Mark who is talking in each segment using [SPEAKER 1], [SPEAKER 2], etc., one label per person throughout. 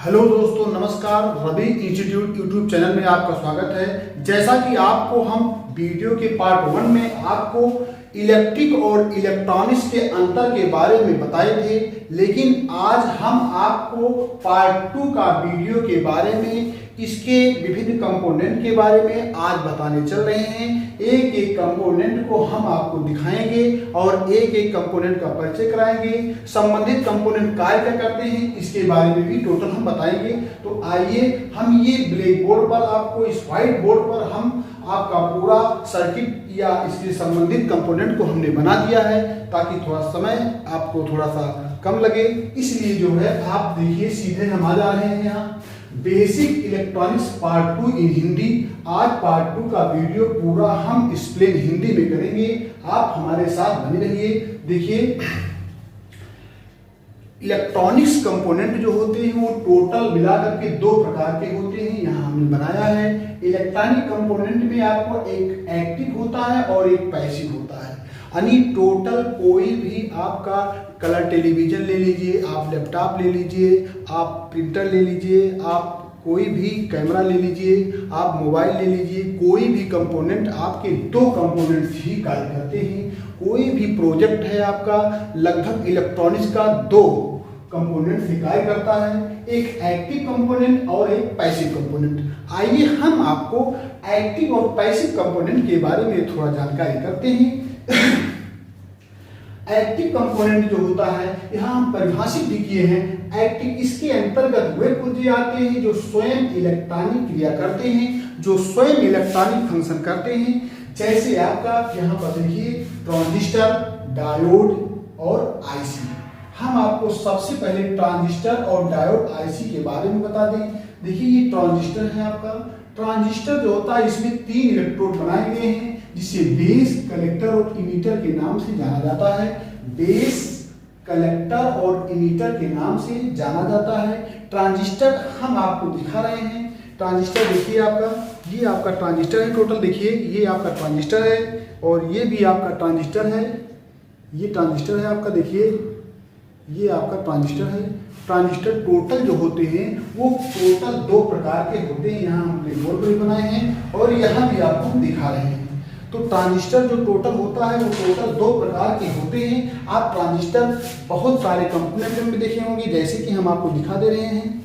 [SPEAKER 1] Hello दोस्तों, नमस्कार। Ravi institute YouTube channel में आपका स्वागत है। जैसा कि आपको हम वीडियो के पार्ट 1 में आपको इलेक्ट्रिक और इलेक्ट्रॉनिक्स के अंतर के बारे में बताए थे, लेकिन आज हम आपको पार्ट 2 का वीडियो के बारे में, इसके विभिन्न कंपोनेंट के बारे में आज बताने चल रहे हैं। एक एक कंपोनेंट को हम आपको दिखाएंगे और एक एक कंपोनेंट का परिचय कराएंगे। संबंधित कंपोनेंट कार्य क्या करते हैं इसके बारे में भी टोटल हम बताएंगे। तो आइए हम ये ब्लैक बोर्ड पर, आपको इस व्हाइट बोर्ड पर हम आपका पूरा सर्किट या इसके संबंधित कंपोनेंट को हमने बना दिया है, ताकि थोड़ा समय आपको थोड़ा सा कम लगे। इसलिए जो है आप देखिए, सीधे हम आ जा रहे हैं यहाँ बेसिक इलेक्ट्रॉनिक्स पार्ट 2 इन हिंदी। आज पार्ट 2 का वीडियो पूरा हम एक्सप्लेन हिंदी में करेंगे, आप हमारे साथ बने रहिए। देखिए, इलेक्ट्रॉनिक्स कंपोनेंट जो होते हैं वो टोटल मिलाकर के 2 प्रकार के होते हैं, यहाँ हमने बनाया है। इलेक्ट्रॉनिक कंपोनेंट में आपको एक एक्टिव होता है और एक पैसिव होता है। यानी टोटल कोई भी आपका कलर टेलीविजन ले लीजिए, आप लैपटॉप ले लीजिए, आप प्रिंटर ले लीजिए, आप कोई भी कैमरा ले लीजिए, आप मोबाइल ले लीजिए, कोई भी कंपोनेंट आपके 2 कंपोनेंट्स ही कार्य करते हैं। कोई भी प्रोजेक्ट है आपका, लगभग इलेक्ट्रॉनिक्स का 2 कंपोनेंट से कार्य करता है, एक एक्टिव कंपोनेंट और एक पैसिव कंपोनेंट। आइए हम आपको एक्टिव और पैसिव कंपोनेंट के बारे में थोड़ा जानकारी करते हैं। एक्टिव कंपोनेंट जो होता है, यहाँ हम परिभाषित भी किए हैं। एक्टिव, इसके अंतर्गत वे पुर्जे आते हैं जो स्वयं इलेक्ट्रॉनिक क्रिया करते हैं, जो स्वयं इलेक्ट्रॉनिक फंक्शन करते हैं। जैसे आपका यहाँ पर देखिए ट्रांजिस्टर, डायोड और आईसी। हम आपको सबसे पहले ट्रांजिस्टर और डायोड आईसी के बारे में बता दें। देखिए, ये ट्रांजिस्टर है आपका। ट्रांजिस्टर जो होता है, इसमें 3 इलेक्ट्रोड बनाए गए हैं, जिसे बेस, कलेक्टर और इमीटर के नाम से जाना जाता है। बेस, कलेक्टर और इमीटर के नाम से जाना जाता है। ट्रांजिस्टर हम आपको दिखा रहे हैं। ट्रांजिस्टर देखिए आपका, ये आपका ट्रांजिस्टर है। टोटल देखिए, ये आपका ट्रांजिस्टर है और ये भी आपका ट्रांजिस्टर है। ये ट्रांजिस्टर है आपका, देखिए ये आपका ट्रांजिस्टर है। ट्रांजिस्टर टोटल जो होते हैं वो टोटल 2 प्रकार के होते हैं। यहाँ हमने बोर्ड भी बनाए हैं और यहाँ भी आपको हम दिखा रहे हैं। तो ट्रांजिस्टर जो टोटल होता है वो टोटल 2 प्रकार के होते हैं। आप ट्रांजिस्टर बहुत सारे कंपोनेंट में देखे होंगे, जैसे कि हम आपको दिखा दे रहे हैं।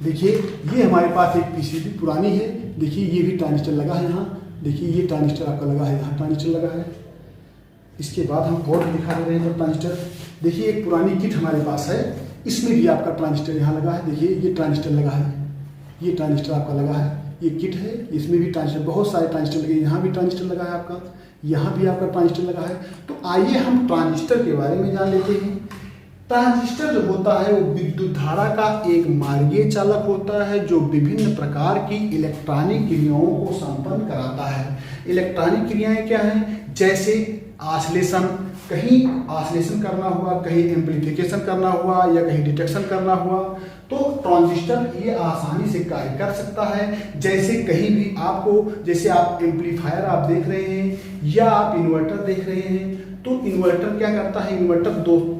[SPEAKER 1] देखिए, ये हमारे पास एक पीसीबी पुरानी है। देखिए, ये भी ट्रांजिस्टर लगा है यहाँ। देखिए, ये ट्रांजिस्टर आपका लगा है, यहाँ ट्रांजिस्टर लगा है। इसके बाद हम और दिखा दे रहे हैं ट्रांजिस्टर। देखिए, एक पुरानी किट हमारे पास है, इसमें भी आपका ट्रांजिस्टर यहाँ लगा है। देखिए, ये ट्रांजिस्टर लगा है, ये ट्रांजिस्टर आपका लगा है। ये किट है, इसमें भी ट्रांजिस्टर, बहुत सारे ट्रांजिस्टर लगे। यहाँ भी ट्रांजिस्टर लगा है आपका, यहाँ भी आपका ट्रांजिस्टर लगा है। तो आइए हम ट्रांजिस्टर के बारे में जान लेते हैं। ट्रांजिस्टर जो होता है वो विद्युत धारा का एक मार्गीय चालक होता है, जो विभिन्न प्रकार की इलेक्ट्रॉनिक क्रियाओं को संपन्न कराता है। इलेक्ट्रॉनिक क्रियाएं क्या हैं? जैसे आश्लेषण, कहीं आश्लेषण करना हुआ, कहीं एम्प्लीफिकेशन करना हुआ या कहीं डिटेक्शन करना हुआ, तो ट्रांजिस्टर ये आसानी से कार्य कर सकता है। जैसे कहीं भी आपको, जैसे आप एम्पलीफायर आप देख रहे हैं या आप इन्वर्टर देख रहे हैं, तो इन्वर्टर क्या करता है? इन्वर्टर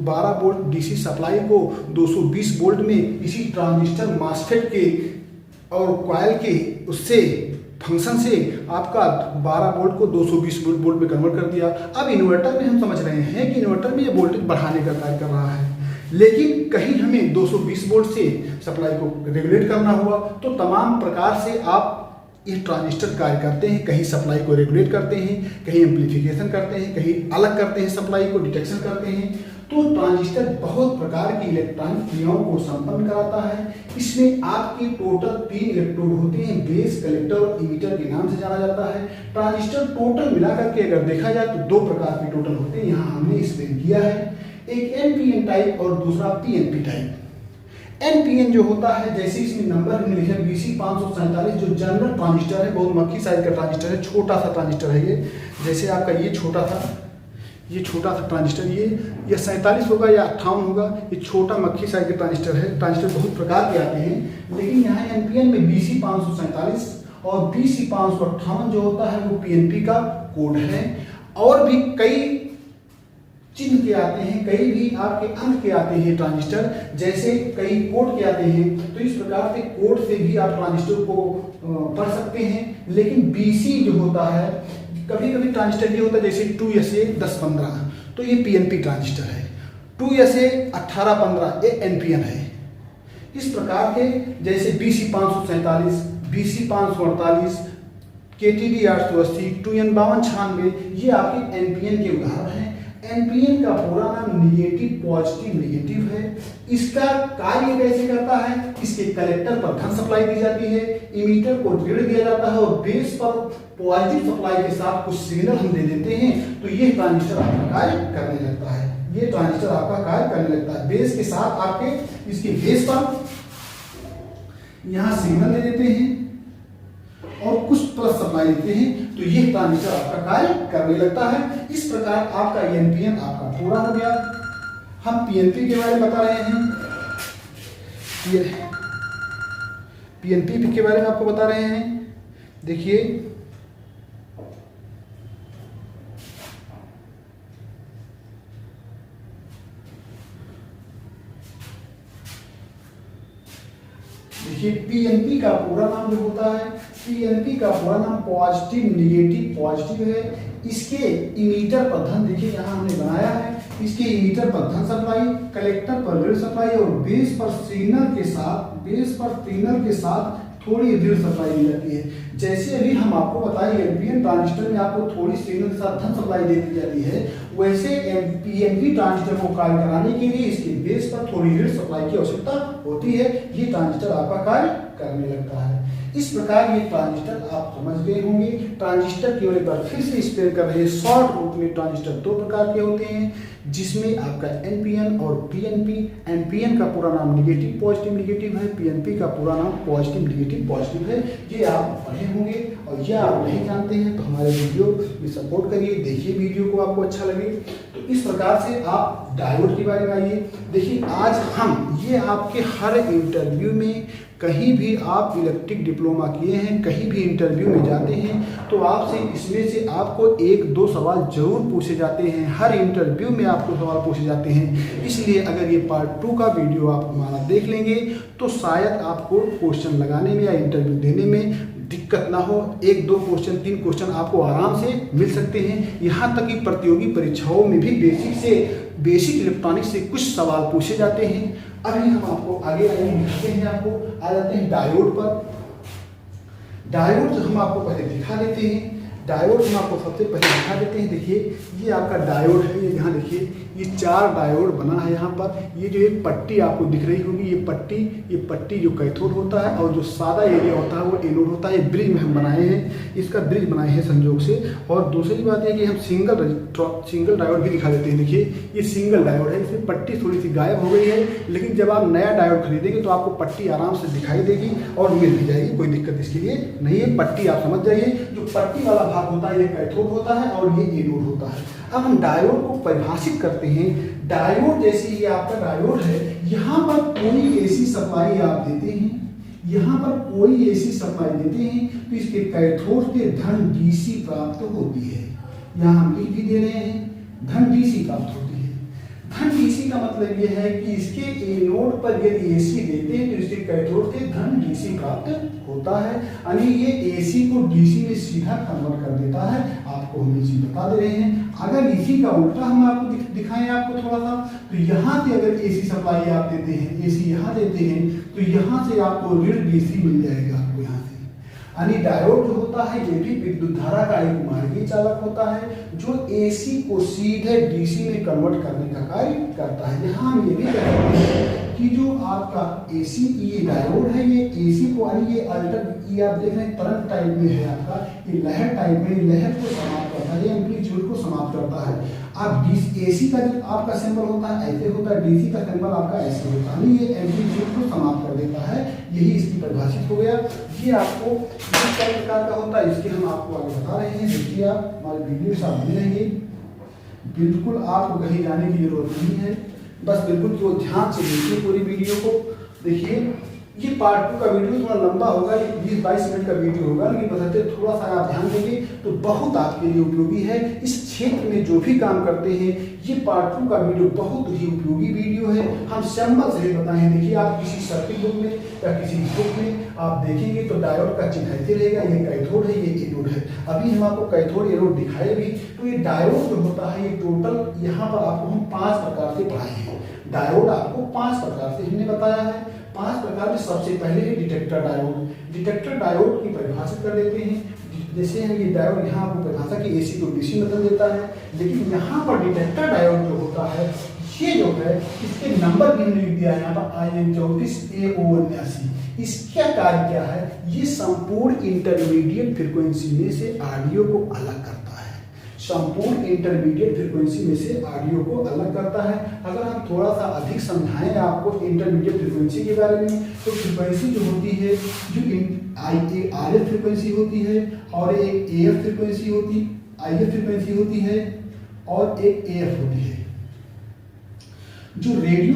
[SPEAKER 1] 12 वोल्ट डीसी सप्लाई को 220 वोल्ट में इसी ट्रांजिस्टर मॉसफेट के और कॉइल के उससे फंक्शन से आपका 12 वोल्ट को 220 वोल्ट में कन्वर्ट कर दिया। अब इन्वर्टर में हम समझ रहे हैं कि इन्वर्टर में ये वोल्टेज बढ़ाने का कार्य कर रहा है, लेकिन कहीं हमें 220 वोल्ट से सप्लाई को रेगुलेट करना हुआ, तो तमाम प्रकार से आप ये ट्रांजिस्टर कार्य करते हैं। कहीं सप्लाई को रेगुलेट करते हैं, कहीं एम्प्लीफिकेशन करते हैं, कहीं अलग करते हैं, सप्लाई को डिटेक्शन करते हैं। तो ट्रांजिस्टर बहुत प्रकार की इलेक्ट्रॉनिक क्रियाओं को संपन्न कराता है। इसमें आपके टोटल 3 इलेक्ट्रोड होते हैं, बेस, कलेक्टर और इमीटर के नाम से जाना जाता है। ट्रांजिस्टर टोटल मिलाकर के अगर देखा जाए तो 2 प्रकार के टोटल होते हैं, यहाँ हमने एक्सप्लेन किया है। एक एनपीएन टाइप और दूसरा पीएनपी टाइप। एनपीएन जो होता है, जैसे इसमें नंबर हमने लिखा BC547, जो जनरल ट्रांजिस्टर है, बहुत मक्खी साइज का ट्रांजिस्टर है, छोटा सा ट्रांजिस्टर है ये। जैसे आपका ये छोटा था, ये छोटा सा ट्रांजिस्टर, ये 47 होगा या 58 होगा, ये छोटा मक्खी साइज का ट्रांजिस्टर है। ट्रांजिस्टर बहुत प्रकार के आते हैं, लेकिन यहाँ एनपीएन में BC547 और BC558 जो होता है वो पीएनपी का कोड है। और भी कई चिन्ह के आते हैं, कई भी आपके अंक के आते हैं ट्रांजिस्टर, जैसे कई कोड के आते हैं। तो इस प्रकार से कोड से भी आप ट्रांजिस्टर को पढ़ सकते हैं। लेकिन बीसी जो होता है, कभी कभी ट्रांजिस्टर ये होता है जैसे 2SA 1015, तो ये पीएनपी ट्रांजिस्टर है। 2SA 1815 ये एनपीएन है। इस प्रकार के जैसे BC 547, BC 548, KTD 880, 2N5296, ये आपके एनपीएन के उदाहरण हैं। एनपीएन का पूरा नाम निगेटिव पॉजिटिव नेगेटिव है। इसका कार्य कैसे करता है, इसके कलेक्टर पर धन सप्लाई दी जाती है, इमीटर को ऋण दिया जाता है और बेस पर पॉजिटिव सप्लाई के साथ कुछ सिग्नल हम दे देते हैं, तो ये ट्रांजिस्टर आपका कार्य करने लगता है। ये ट्रांजिस्टर आपका कार्य करने लगता है। बेस के साथ आपके इसके बेस पर यहाँ सिग्नल दे देते हैं और कुछ प्लस सप्लाई देते हैं, तो ये ट्रांजिस्टर आपका कार्य करने लगता है। इस प्रकार आपका एनपीएन आपका पूरा हो गया। हम पीएनपी के बारे में बता रहे हैं, पीएनपी के बारे में आपको बता रहे हैं। देखिए पीएनपी का पूरा नाम जो होता है, पीएनपी का पूरा नाम पॉजिटिव नेगेटिव पॉजिटिव है। इसके इमीटर पर धन, देखिए यहाँ हमने बनाया है, इसके इमीटर पर धन सप्लाई, कलेक्टर पर ऋण सप्लाई और बेस पर सिग्नल के साथ थोड़ी ऋण सप्लाई दी जाती है। जैसे अभी हम आपको बताएं एनपीएन ट्रांजिस्टर में आपको थोड़ी सिग्नल के साथ धन सप्लाई दे दी जाती है, वैसे पीएनपी ट्रांजिस्टर को कार्य कराने के लिए इसके बेस पर थोड़ी ऋण सप्लाई की आवश्यकता होती है। ये ट्रांजिस्टर आपका कार्य करने लगता है। इस प्रकार ये ट्रांजिस्टर आप समझ गए होंगे। ट्रांजिस्टर केवल एक बार फिर से एक्सप्लेन कर रहे हैं शॉर्ट रूप में। ट्रांजिस्टर दो प्रकार के होते हैं, जिसमें आपका एनपीएन और पीएनपी। एनपीएन का पूरा नाम निगेटिव पॉजिटिव नेगेटिव है, पीएनपी का पूरा नाम पॉजिटिव नेगेटिव पॉजिटिव है। ये आप पढ़े होंगे, और ये आप नहीं जानते हैं तो हमारे वीडियो में सपोर्ट करिए, देखिए वीडियो को, आपको अच्छा लगे तो। इस प्रकार से आप डायोड के बारे में आइए। देखिए आज हम ये आपके हर इंटरव्यू में, कहीं भी आप इलेक्ट्रिक डिप्लोमा किए हैं, कहीं भी इंटरव्यू में जाते हैं तो आपसे इसमें से आपको एक दो सवाल जरूर पूछे जाते हैं। हर इंटरव्यू में आपको सवाल पूछे जाते हैं। इसलिए अगर ये पार्ट 2 का वीडियो आप हमारा देख लेंगे तो शायद आपको क्वेश्चन लगाने में या इंटरव्यू देने में दिक्कत ना हो। 1 2 क्वेश्चन 3 क्वेश्चन आपको आराम से मिल सकते हैं। यहाँ तक कि प्रतियोगी परीक्षाओं में भी बेसिक इलेक्ट्रॉनिक्स से कुछ सवाल पूछे जाते हैं। अभी हम आपको आगे दिखाते हैं। आपको आ जाते हैं डायोड पर। डायोड हम आपको पहले दिखा देते हैं। डायोड हम आपको सबसे पहले दिखा देते हैं। देखिए ये आपका डायोड है। ये यहाँ देखिए ये 4 डायोड बना है यहाँ पर। ये जो एक पट्टी आपको दिख रही होगी, ये पट्टी जो कैथोड होता है और जो सादा एरिया होता है वो एनोड होता है। ये ब्रिज में हम बनाए हैं, इसका ब्रिज बनाए हैं संयोग से। और दूसरी बात है कि हम सिंगल डायोड भी दिखा देते हैं। देखिए ये सिंगल डायोड है, इसमें पट्टी थोड़ी सी गायब हो गई है, लेकिन जब आप नया डायोड खरीदेंगे तो आपको पट्टी आराम से दिखाई देगी और मिल भी जाएगी, कोई दिक्कत इसके लिए नहीं है। पट्टी आप समझ जाइए, जो पट्टी वाला भाग होता है ये कैथोड होता है और ये एनोड होता है। अब हम डायोड को परिभाषित करते हैं। डायोड जैसे ये आपका डायोड है, यहाँ पर कोई एसी सप्लाई आप देते हैं, यहाँ पर कोई एसी सप्लाई देते हैं तो इसके कैथोड से धन डीसी प्राप्त होती है। यहाँ हम लिख भी दे रहे हैं धन डीसी प्राप्त होती है। धन डीसी का मतलब यह है कि इसके एनोड पर यदि एसी देते हैं तो इसके कैथोड से धन डीसी प्राप्त होता है। यानी ये एसी को डीसी में सीधा कन्वर्ट कर देता है। आपको हम ये चीज बता दे रहे हैं। अगर इसी का उल्टा हम आपको दिखाएं आपको थोड़ा सा, तो यहाँ से अगर एसी सप्लाई आप देते हैं, एसी यहाँ देते हैं, तो यहाँ से आपको ऋण डीसी मिल जाएगा आपको यहाँ से। यानी डायोड जो होता है ये भी विद्युत धारा का एक मार्गीय चालक होता है जो एसी को सीधे डीसी में कन्वर्ट करने का कार्य करता है। यहाँ हम ये भी कहते हैं कि जो आपका एसी ये डायोड है, ये एसी को, यानी ये ये आप देख रहे हैं तरंग टाइप में है आपका, ये लहर टाइप में, लहर को समाप्त करता है, एम्पलीट्यूड को समाप्त करता है। आप एसी का जो आपका सिंबल होता है ऐसे होता है, डीसी का सिंबल आपका ऐसे होता है, ये एम्पलीट्यूड को समाप्त कर देता है। यही इसकी परिभाषित हो गया। ये आपको किस प्रकार का होता है इसके हम आपको आगे बता रहे हैं। देखिए आप हमारे वीडियो के साथ बने रहिए, बिल्कुल आपको कहीं जाने की जरूरत नहीं है, बस बिल्कुल जो ध्यान से देखिए पूरी वीडियो को। देखिए ये पार्ट 2 का वीडियो थोड़ा लंबा होगा, ये 20-22 मिनट का वीडियो होगा, लेकिन बताते थोड़ा सा आप ध्यान देंगे तो बहुत आपके लिए उपयोगी है। इस क्षेत्र में जो भी काम करते हैं ये पार्ट 2 का वीडियो बहुत ही उपयोगी वीडियो है। हम सिंबल से ही बताएं। देखिए आप किसी सर्किट बुक में या किसी बुक में आप देखेंगे तो डायोड का चिन्ह ऐसे रहेगा, ये कैथोड है, ये एनोड है। अभी हम आपको कैथोड एनोड दिखाए भी, तो ये डायोड जो होता है ये टोटल यहाँ पर आपको हम 5 प्रकार से पढ़ाए हैं। डायोड आपको 5 प्रकार से हमने बताया है। 5 प्रकार में सबसे पहले है डिटेक्टर डायोड। डिटेक्टर डायोड की परिभाषित कर देते हैं। जैसे हम ये डायोड यहाँ आपको परिभाषा की एसी को डीसी बदल देता है, लेकिन यहाँ पर डिटेक्टर डायोड जो होता है ये जो है इसके नंबर भी हमने लिख दिया है यहाँ पर IN34AO79। इसका कार्य क्या है? ये संपूर्ण इंटरमीडिएट फ्रीक्वेंसी में से ऑडियो को अलग करता है। संपूर्ण इंटरमीडिएट फ्रीक्वेंसी में से ऑडियो को अलग करता है। अगर हम थोड़ा सा अधिक समझाएं आपको इंटरमीडिएट फ्रीक्वेंसी के बारे में, तो फ्रीक्वेंसी जो होती है जो RF फ्रीक्वेंसी होती है और एक AF फ्रीक्वेंसी होती, IF फ्रीक्वेंसी होती है और एक AF होती है। जो रेडियो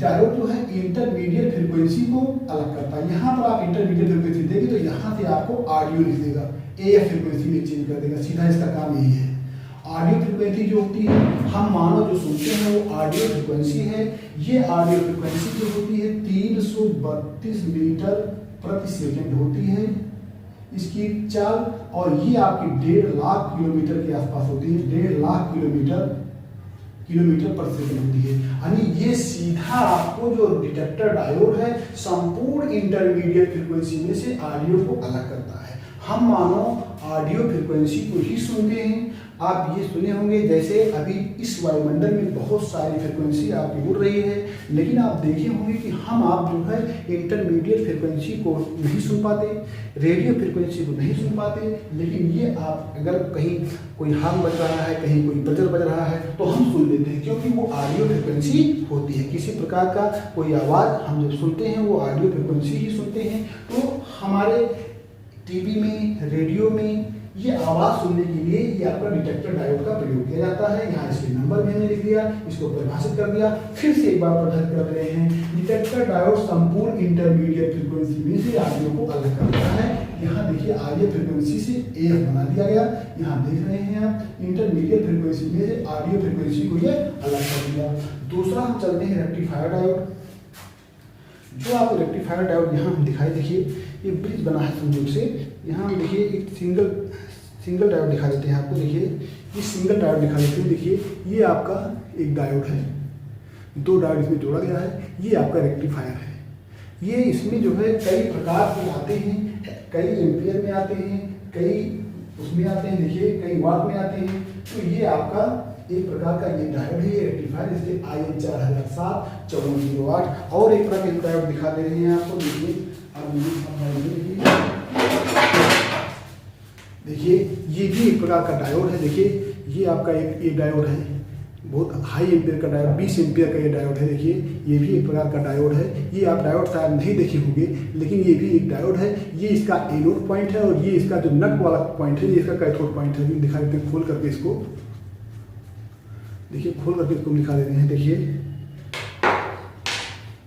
[SPEAKER 1] डायोड जो है इंटरमीडिएट फ्रीक्वेंसी को अलग करता है। यहाँ पर आप इंटरमीडिएट फ्रीक्वेंसी देंगे तो यहाँ से आपको ऑडियो लिख देगा, AF फ्रीक्वेंसी में चेंज कर देगा, सीधा इसका काम यही है। ऑडियो फ्रीक्वेंसी जो होती है हम मानो जो सुनते हैं वो ऑडियो फ्रीक्वेंसी है। ये ऑडियो फ्रीक्वेंसी जो होती है 332 मीटर प्रति सेकंड होती है इसकी चाल, और ये आपकी 1.5 लाख किलोमीटर के आसपास होती है। 1.5 लाख किलोमीटर पर सेकंड होती है। यानी ये सीधा आपको जो डिटेक्टर डायोड है संपूर्ण इंटरमीडिएट फ्रीक्वेंसी में से ऑडियो को अलग करता है। हम मानो ऑडियो फ्रीक्वेंसी को ही सुनते हैं। आप ये सुने होंगे जैसे अभी इस वायुमंडल में बहुत सारी फ्रीक्वेंसी आपकी उड़ रही है, लेकिन आप देखे होंगे कि हम आप जो है इंटरमीडिएट फ्रीक्वेंसी को नहीं सुन पाते, रेडियो फ्रीक्वेंसी को नहीं सुन पाते। लेकिन ये आप अगर कहीं कोई हार्न बज रहा है, कहीं कोई बजर बज रहा है तो हम सुन लेते हैं, क्योंकि वो ऑडियो फ्रीक्वेंसी होती है। किसी प्रकार का कोई आवाज़ हम जब सुनते हैं वो ऑडियो फ्रीक्वेंसी ही सुनते हैं। तो हमारे टीवी में, रेडियो में ये आवाज़ सुनने के लिए ये आपका डिटेक्टर डायोड का प्रयोग किया जाता है। यहाँ इसके नंबर भी हमने लिख दिया, इसको परिभाषित कर दिया। फिर से एक बार परिभाषित कर रहे हैं। डिटेक्टर डायोड संपूर्ण इंटरमीडिएट फ्रीक्वेंसी में से ऑडियो को अलग करता है। यहाँ देखिए ऑडियो फ्रीक्वेंसी से AF बना दिया गया। यहाँ देख रहे हैं आप इंटरमीडिएट फ्रीक्वेंसी में से ऑडियो फ्रीक्वेंसी को ये अलग कर दिया। दूसरा हम चलते हैं रेक्टिफायर डायोड। जो आपको रेक्टिफायर डायोड यहाँ हम दिखाई, देखिए ये ब्रिज बना है संयोग से। यहाँ हम देखिए एक सिंगल डायोड दिखा देते हैं आपको। देखिए ये सिंगल डायोड दिखा देते हैं। देखिए ये आपका एक डायोड है, 2 डायोड इसमें जोड़ा गया है। ये आपका रेक्टिफायर है। ये इसमें जो है कई प्रकार के आते हैं, कई एम्पियर में आते हैं, कई उसमें आते हैं, देखिए कई वाट में आते हैं। तो ये आपका एक प्रकार का ये डायोड है, ये रेक्टिफायर। इसके IN4007 5408 और एक प्रकार के डायोड दिखा दे रहे हैं आपको। देखिए ये भी एक प्रकार का डायोड है। देखिए ये आपका एक डायोड है, बहुत हाई एम्पियर का डायोड, 20 एम्पियर का ये डायोड है। देखिए ये भी एक प्रकार का डायोड है। ये आप डायोड शायद नहीं देखे होंगे, लेकिन ये भी एक डायोड है। ये इसका एनोड पॉइंट है और ये इसका जो नट वाला पॉइंट है ये इसका कैथोड पॉइंट है। दिखा देते हैं खोल करके इसको, देखिए खोल करके इसको दिखा देते हैं।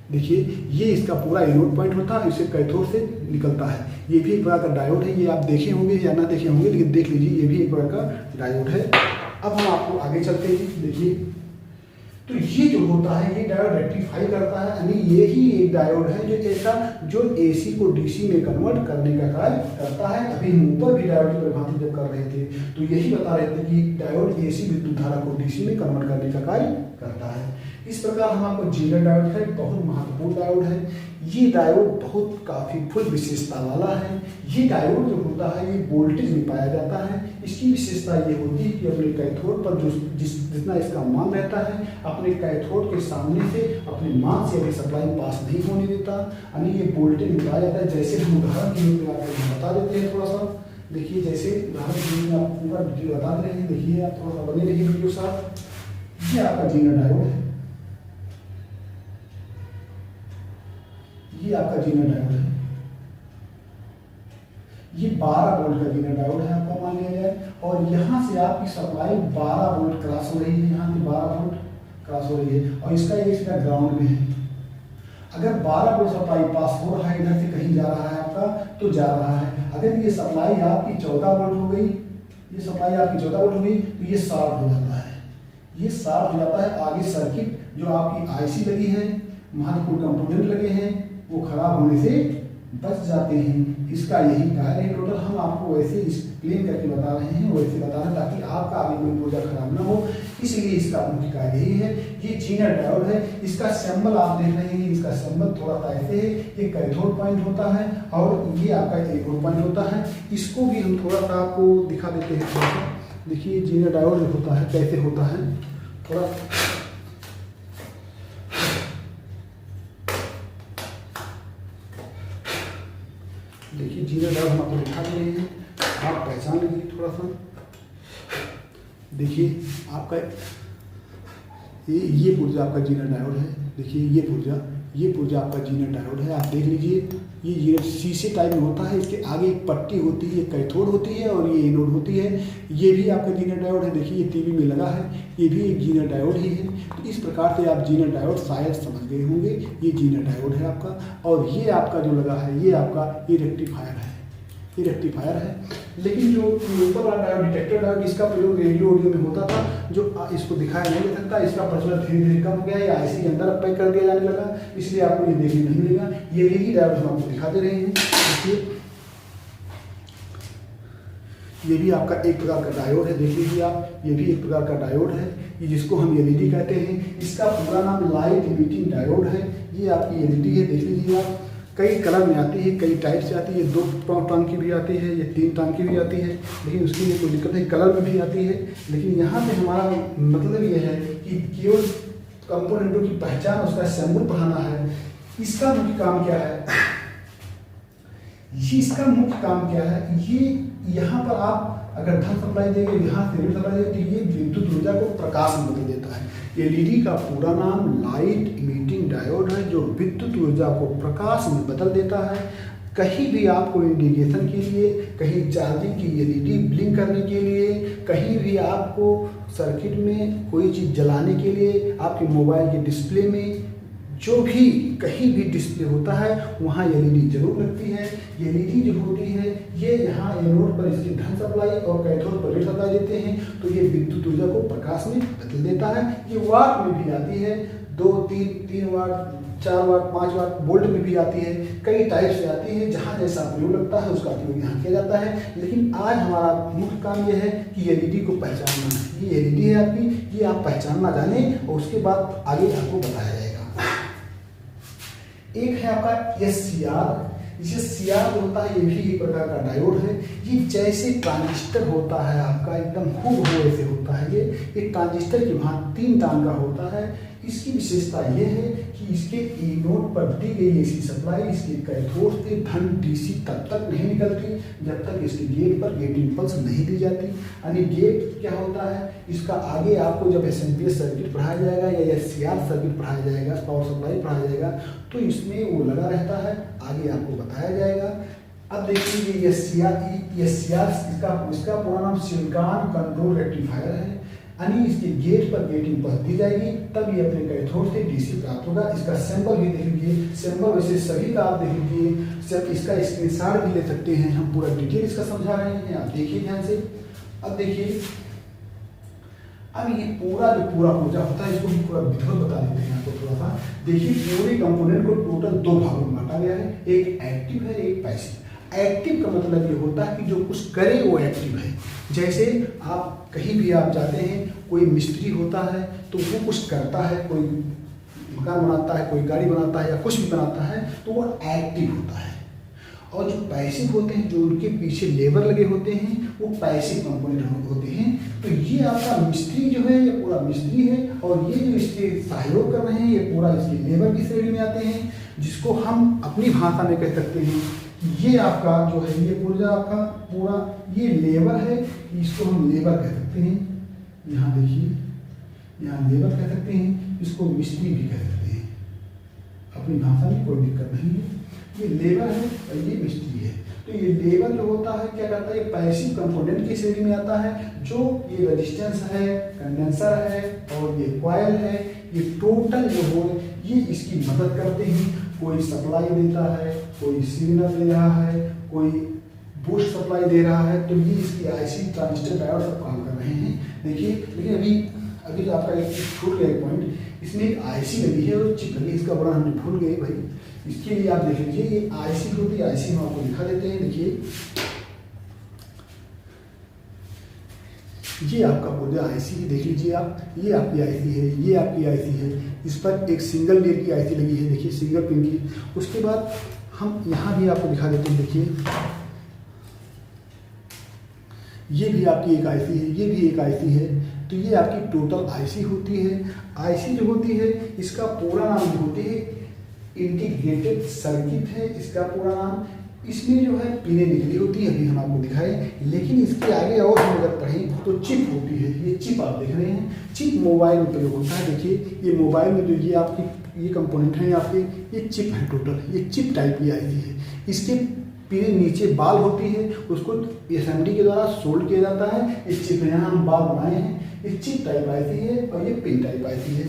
[SPEAKER 1] देखिए ये इसका पूरा एनोड पॉइंट होता है, इसे कैथोड से निकलता है। ये भी एक प्रकार का डायोड है। ये आप देखे होंगे या ना देखे होंगे, लेकिन देख लीजिए ये भी एक प्रकार का डायोड है। अब हम आपको आगे चलते हैं। देखिए तो ये जो होता है ये डायोड रेक्टिफाई करता है। यानी ये ही एक डायोड है जो AC को DC में कन्वर्ट करने का कार्य करता है। अभी हम ऊपर भी डायोड की परिभाषा जब कर रहे थे तो यही बता रहे थे कि डायोड AC विद्युत धारा को DC में कन्वर्ट करने का कार्य करता है। इस प्रकार हम आपको जीगर डायोड का एक बहुत महत्वपूर्ण डायोड है। ये डायोड बहुत काफ़ी फुल विशेषता वाला है। ये डायोड जो होता है ये वोल्टेज में पाया जाता है। इसकी विशेषता ये होती है कि अपने कैथोड पर जितना इसका मान रहता है, अपने कैथोड के सामने से अपने मान से अभी सप्लाई पास नहीं होने देता। यानी ये वोल्टेज में पाया जाता है। जैसे हम उदाहरण के रूप में आपको बता देते हैं थोड़ा सा। देखिए जैसे उदाहरण के रूप में आपको पूरा डिटेल बता दे रहे हैं। देखिए आप थोड़ा सा बने रहिए वीडियो साथ। ये आपका जीगर डायोड है, ये आपका जीगर डायोड है। ये 12 वोल्ट का जीगर डायोड है आपका मान लिया जाए। और यहाँ से आपकी सप्लाई 12 वोल्ट क्रॉस हो रही है। यहाँ से 12 वोल्ट क्रॉस हो रही है और इसका एक ग्राउंड में है। अगर 12 वोल्ट सप्लाई पास हो रहा है, इधर से कहीं जा रहा है आपका, तो जा रहा है। अगर ये सप्लाई आपकी 14 वोल्ट हो गई, ये सप्लाई आपकी 14 वोल्ट हो गई, तो ये शॉर्ट हो जाता है, ये शॉर्ट हो जाता है। आगे सर्किट जो आपकी आईसी लगी है, महत्वपूर्ण कंपोनेंट लगे हैं, वो खराब होने से बच जाते हैं। इसका यही कार्य है टोटल। हम आपको वैसे एक्सप्लेन करके बता रहे हैं, वैसे बता रहे हैं ताकि आपका आगे कोई पुर्जा खराब ना हो, इसलिए इसका मुख्य कार्य यही है। ये जीनर डायोड है, इसका सिंबल आप देख रहे हैं, इसका सिंबल थोड़ा सा ऐसे है, ये कैथोड पॉइंट होता है और ये आपका एनोड पॉइंट होता है। इसको भी हम थोड़ा सा आपको दिखा देते हैं। थोड़ा सा देखिए जीनर डायोड जो होता है कैसे होता है, थोड़ा देखिए जीनर डायोड हम आपको दिखा रहे हैं, आप पहचान लीजिए थोड़ा सा। देखिए आपका ये पुर्जा आपका जीनर डायोड है। देखिए ये पुर्जा आपका जीनर डायोड है, आप देख लीजिए। ये जीनर शीशे टाइप में होता है, इसके आगे एक पट्टी होती है, कैथोड होती है और ये एनोड होती है। ये भी आपका जीनर डायोड है। देखिए ये टीवी में लगा है, ये भी एक जीनर डायोड ही है। तो इस प्रकार से आप जीनर डायोड शायद समझ गए होंगे। ये जीनर डायोड है आपका, और ये आपका जो लगा है ये आपका ये रेक्टिफायर है, ये रेक्टिफायर है। लेकिन जो ऊपर वाला डायोड डिटेक्टर डायोड, इसका प्रयोग रेडियो ऑडियो में होता था, जो इसको दिखाया नहीं जा सकता, इसका प्रचलन धीरे धीरे कम हो गया, या आईसी के अंदर पैक कर दिया जाने लगा, इसलिए आपको ये देखने नहीं मिलेगा। ये एलईडी डायोड हम आपको दिखा दे रहे हैं। देखिए ये भी आपका एक प्रकार का डायोड है, देख लीजिए आप, ये भी एक प्रकार का डायोड है, ये जिसको हम एलईडी कहते हैं। इसका पूरा नाम लाइट इमिटिंग डायोड है। ये आपकी एलईडी है, देख लीजिए आप। कई कलर में आती है, कई टाइप से आती है, 2 टन की भी आती है, ये 3 टन की भी आती है, लेकिन उसके लिए कोई दिक्कत नहीं, कलर में भी आती है। लेकिन यहाँ पे हमारा मतलब ये है कि केवल कंपोनेंटों की पहचान, उसका सैंपल पढ़ाना है। इसका मुख्य काम क्या है, इसका मुख्य काम क्या है, ये यहाँ पर आप अगर धन सप्लाई देंगे, यहाँ से ऋण सप्लाई देंगे, तो ये विद्युत ऊर्जा को प्रकाश में बदल देता है। एलईडी का पूरा नाम लाइट इमिटिंग डायोड है, जो विद्युत ऊर्जा को प्रकाश में बदल देता है। कहीं भी आपको इंडिकेशन के लिए, कहीं चार्जिंग की एलईडी ब्लिंक करने के लिए, कहीं भी आपको सर्किट में कोई चीज़ जलाने के लिए, आपके मोबाइल के डिस्प्ले में, जो भी कहीं भी डिस्प्ले होता है वहाँ एलईडी जरूर लगती है। एलईडी जो होती है ये यहाँ एनोड पर इसकी धन सप्लाई और कैथोड पर ऋण सप्लाई देते हैं, तो ये विद्युत ऊर्जा को प्रकाश में बदल देता है। ये वाट में भी आती है, 2, 3 वाट, 4 वाट, 5 वाट, वोल्ट में भी आती है, कई टाइप से आती है। जहाँ जैसा प्रयोग लगता है उसका प्रयोग यहाँ किया जाता है। लेकिन आज हमारा मुख्य काम यह है कि एलईडी को पहचानना है। ये एलईडी है आपकी, ये आप पहचानना जानें और उसके बाद आगे आपको बताया जाएगा। एक है आपका एससीआर। इसे सीआर जो होता है ये भी एक प्रकार का डायोड है। ये जैसे ट्रांजिस्टर होता है आपका, एकदम हूबहू ऐसे होता है। ये एक ट्रांजिस्टर की भांति 3 टर्न का होता है। इसकी विशेषता ये है कि इसके एनोड पर दी गई एसी सप्लाई इसके कैथोड से धन डीसी तब तक नहीं निकलती जब तक इसके गेट पर गेट इंपल्स नहीं दी जाती। यानी गेट क्या होता है, इसका आगे आपको जब एसएमपीएस सर्किट पढ़ाया जाएगा या एससीआर सर्किट पढ़ाया जाएगा, पावर सप्लाई पढ़ाया जाएगा, तो इसमें वो लगा रहता है, आगे आपको बताया जाएगा। अब देखिए ये एससीआर इसका पूरा नाम सिलिकॉन कंट्रोल रेक्टिफायर है। यानी इसके गेट पर गेट इंपल्स दी जाएगी, तब ये अपने कैथोड से डीसी प्राप्त होगा। इसका सिंबल भी देख लीजिए, सिंबल वैसे सभी का आप देख लीजिए, सिर्फ इसका स्क्रीनशॉट भी ले सकते हैं। हम पूरा डिटेल इसका समझा रहे हैं, आप देखिए ध्यान से। अब देखिए, अब ये पूरा जो पूरा ऊर्जा होता है इसको भी पूरा विधिवत बता देते हैं आपको थोड़ा सा। देखिए पूरे कंपोनेंट को टोटल 2 भागों में बांटा गया है, एक एक्टिव है, एक पैसिव। एक्टिव का मतलब ये होता है कि जो कुछ करे वो एक्टिव है। जैसे आप कहीं भी आप जाते हैं, कोई मिस्त्री होता है तो वो कुछ करता है, कोई मकान बनाता है, कोई गाड़ी बनाता है या कुछ भी बनाता है, तो वो एक्टिव होता है। और जो पैसिव होते हैं, जो उनके पीछे लेबर लगे होते हैं, वो पैसिव कंपोनेंट होते हैं। तो ये आपका मिस्त्री जो है ये पूरा मिस्त्री है, और ये जो इसके सहयोग कर रहे हैं ये पूरा इसके लेबर की श्रेणी में आते हैं, जिसको हम अपनी भाषा में कह सकते हैं ये आपका जो है ये ऊर्जा आपका पूरा ये लेबर है, इसको हम लेबर कह सकते हैं। यहाँ देखिए, यहाँ लेबर कह सकते हैं, इसको मिस्त्री भी कह सकते हैं, अपनी भाषा में कोई दिक्कत नहीं है। ये लेबर है और ये मिस्त्री है। तो ये लेबर जो होता है क्या करता है, ये पैसिव कंपोनेंट की श्रेणी में आता है। जो ये रेजिस्टेंस है, कंडेंसर है और ये कॉइल है, ये टोटल जो हो ये इसकी मदद करते हैं। कोई सप्लाई देता है, कोई सिग्नल दे रहा है, कोई बूस्ट सप्लाई दे रहा है, तो ये इसकी आईसी ट्रांजिस्टर डायोड सब काम कर रहे हैं। देखिए लेकिन अभी तो आपका एक छूट गया एक पॉइंट, इसमें एक आईसी लगी है और चिप लगी है, इसका बड़ा हमने भूल गए भाई। इसके लिए आप देख लीजिए, ये आईसी होती है, आईसी हम आपको दिखा देते हैं। देखिए ये आपका पुर्जा आईसी है, देख लीजिए आप, ये आपकी आईसी है, ये आपकी आईसी है। इस पर एक सिंगल लेयर की आईसी लगी है, देखिए सिंगल पिन की। उसके बाद हम यहाँ भी आपको दिखा देते हैं। देखिए ये भी आपकी एक आईसी है, ये भी एक आईसी है। तो ये आपकी टोटल आईसी होती है। आईसी जो होती है इसका पूरा नाम जो होती है इंटीग्रेटेड सर्किट है, इसका पूरा नाम। इसमें जो है पिने निकली होती है, अभी हम आपको दिखाए, लेकिन इसके आगे और हम अगर पढ़ें तो चिप होती है। ये चिप आप देख रहे हैं, चिप मोबाइल में प्रयोग होता है। देखिए ये मोबाइल में जो ये आपकी ये कंपोनेंट है आपके, ये चिप है टोटल, ये चिप टाइप की आईसी है। इसके पिने नीचे बाल होती है, उसको असेंबली के द्वारा सोल्ड किया जाता है। इस चिप में यहाँ हम बाल बनाए हैं, ये चिप टाइप आईसी है और ये पिन टाइप आईसी है।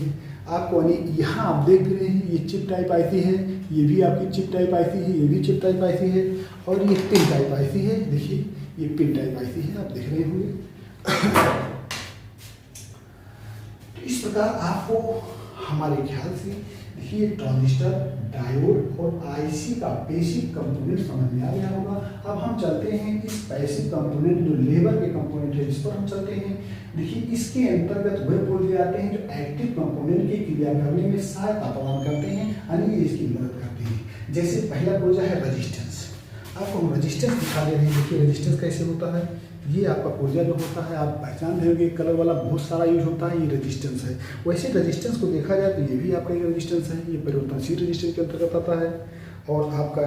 [SPEAKER 1] आपको यहाँ आप देख रहे हैं, ये चिप टाइप आईसी है, ये भी आपकी चिप टाइप आईसी है, ये भी चिप टाइप आईसी है और ये पिन टाइप आईसी है। देखिए ये पिन टाइप आईसी है, आप देख रहे होंगे। तो इस प्रकार आपको हमारे ख्याल से देखिए ट्रांजिस्टर, डायोड और आईसी का बेसिक कंपोनेंट समझ में आ गया होगा। अब हम चलते हैं इस पैसिव कंपोनेंट जो लेबर के कंपोनेंट है, इस पर हम चलते हैं। देखिए इसके अंतर्गत वह पुर्जे आते हैं जो एक्टिव कंपोनेंट की क्रिया करने में सहायता प्रदान करते हैं, यानी ये इसकी मदद करते हैं। जैसे पहला पुर्जा है रेजिस्टेंस। आपको हम रेजिस्टेंस दिखा दे रहे हैं। देखिए रेजिस्टेंस कैसे होता है, ये आपका पुर्जा जो होता है, आप पहचान रहे होंगे, कलर वाला बहुत सारा यूज होता है, ये रेजिस्टेंस है। वैसे रेजिस्टेंस को देखा जाए तो ये भी आपका एक रेजिस्टेंस है, ये परिवर्तनशील रेजिस्टेंस के अंतर्गत आता है। और आपका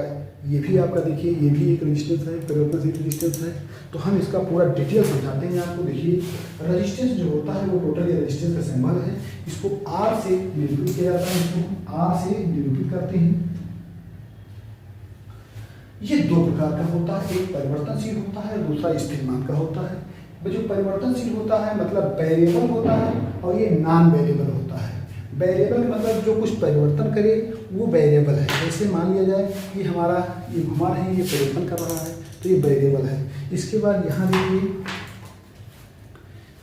[SPEAKER 1] ये भी आपका देखिए, ये भी एक रेजिस्टेंस है, परिवर्तनशील रेजिस्टेंस है। तो हम इसका पूरा डिटेल समझाते हैं आपको। देखिए रेजिस्टेंस जो होता है वो टोटल ये रेजिस्टेंस का सिंबल है, इसको आर से निरूपित किया जाता है, इसको आर से निरूपित करते हैं। ये दो प्रकार का होता है, एक परिवर्तनशील होता है, दूसरा स्थिर मान का होता है। जो परिवर्तनशील होता है मतलब वेरिएबल होता है, और ये नॉन वेरिएबल होता है। वेरिएबल मतलब जो कुछ परिवर्तन करे वो वेरिएबल है। जैसे मान लिया जाए कि हमारा ये घुमा है, ये परिवर्तन कर रहा है, तो ये वेरिएबल है। इसके बाद यहाँ देखिए,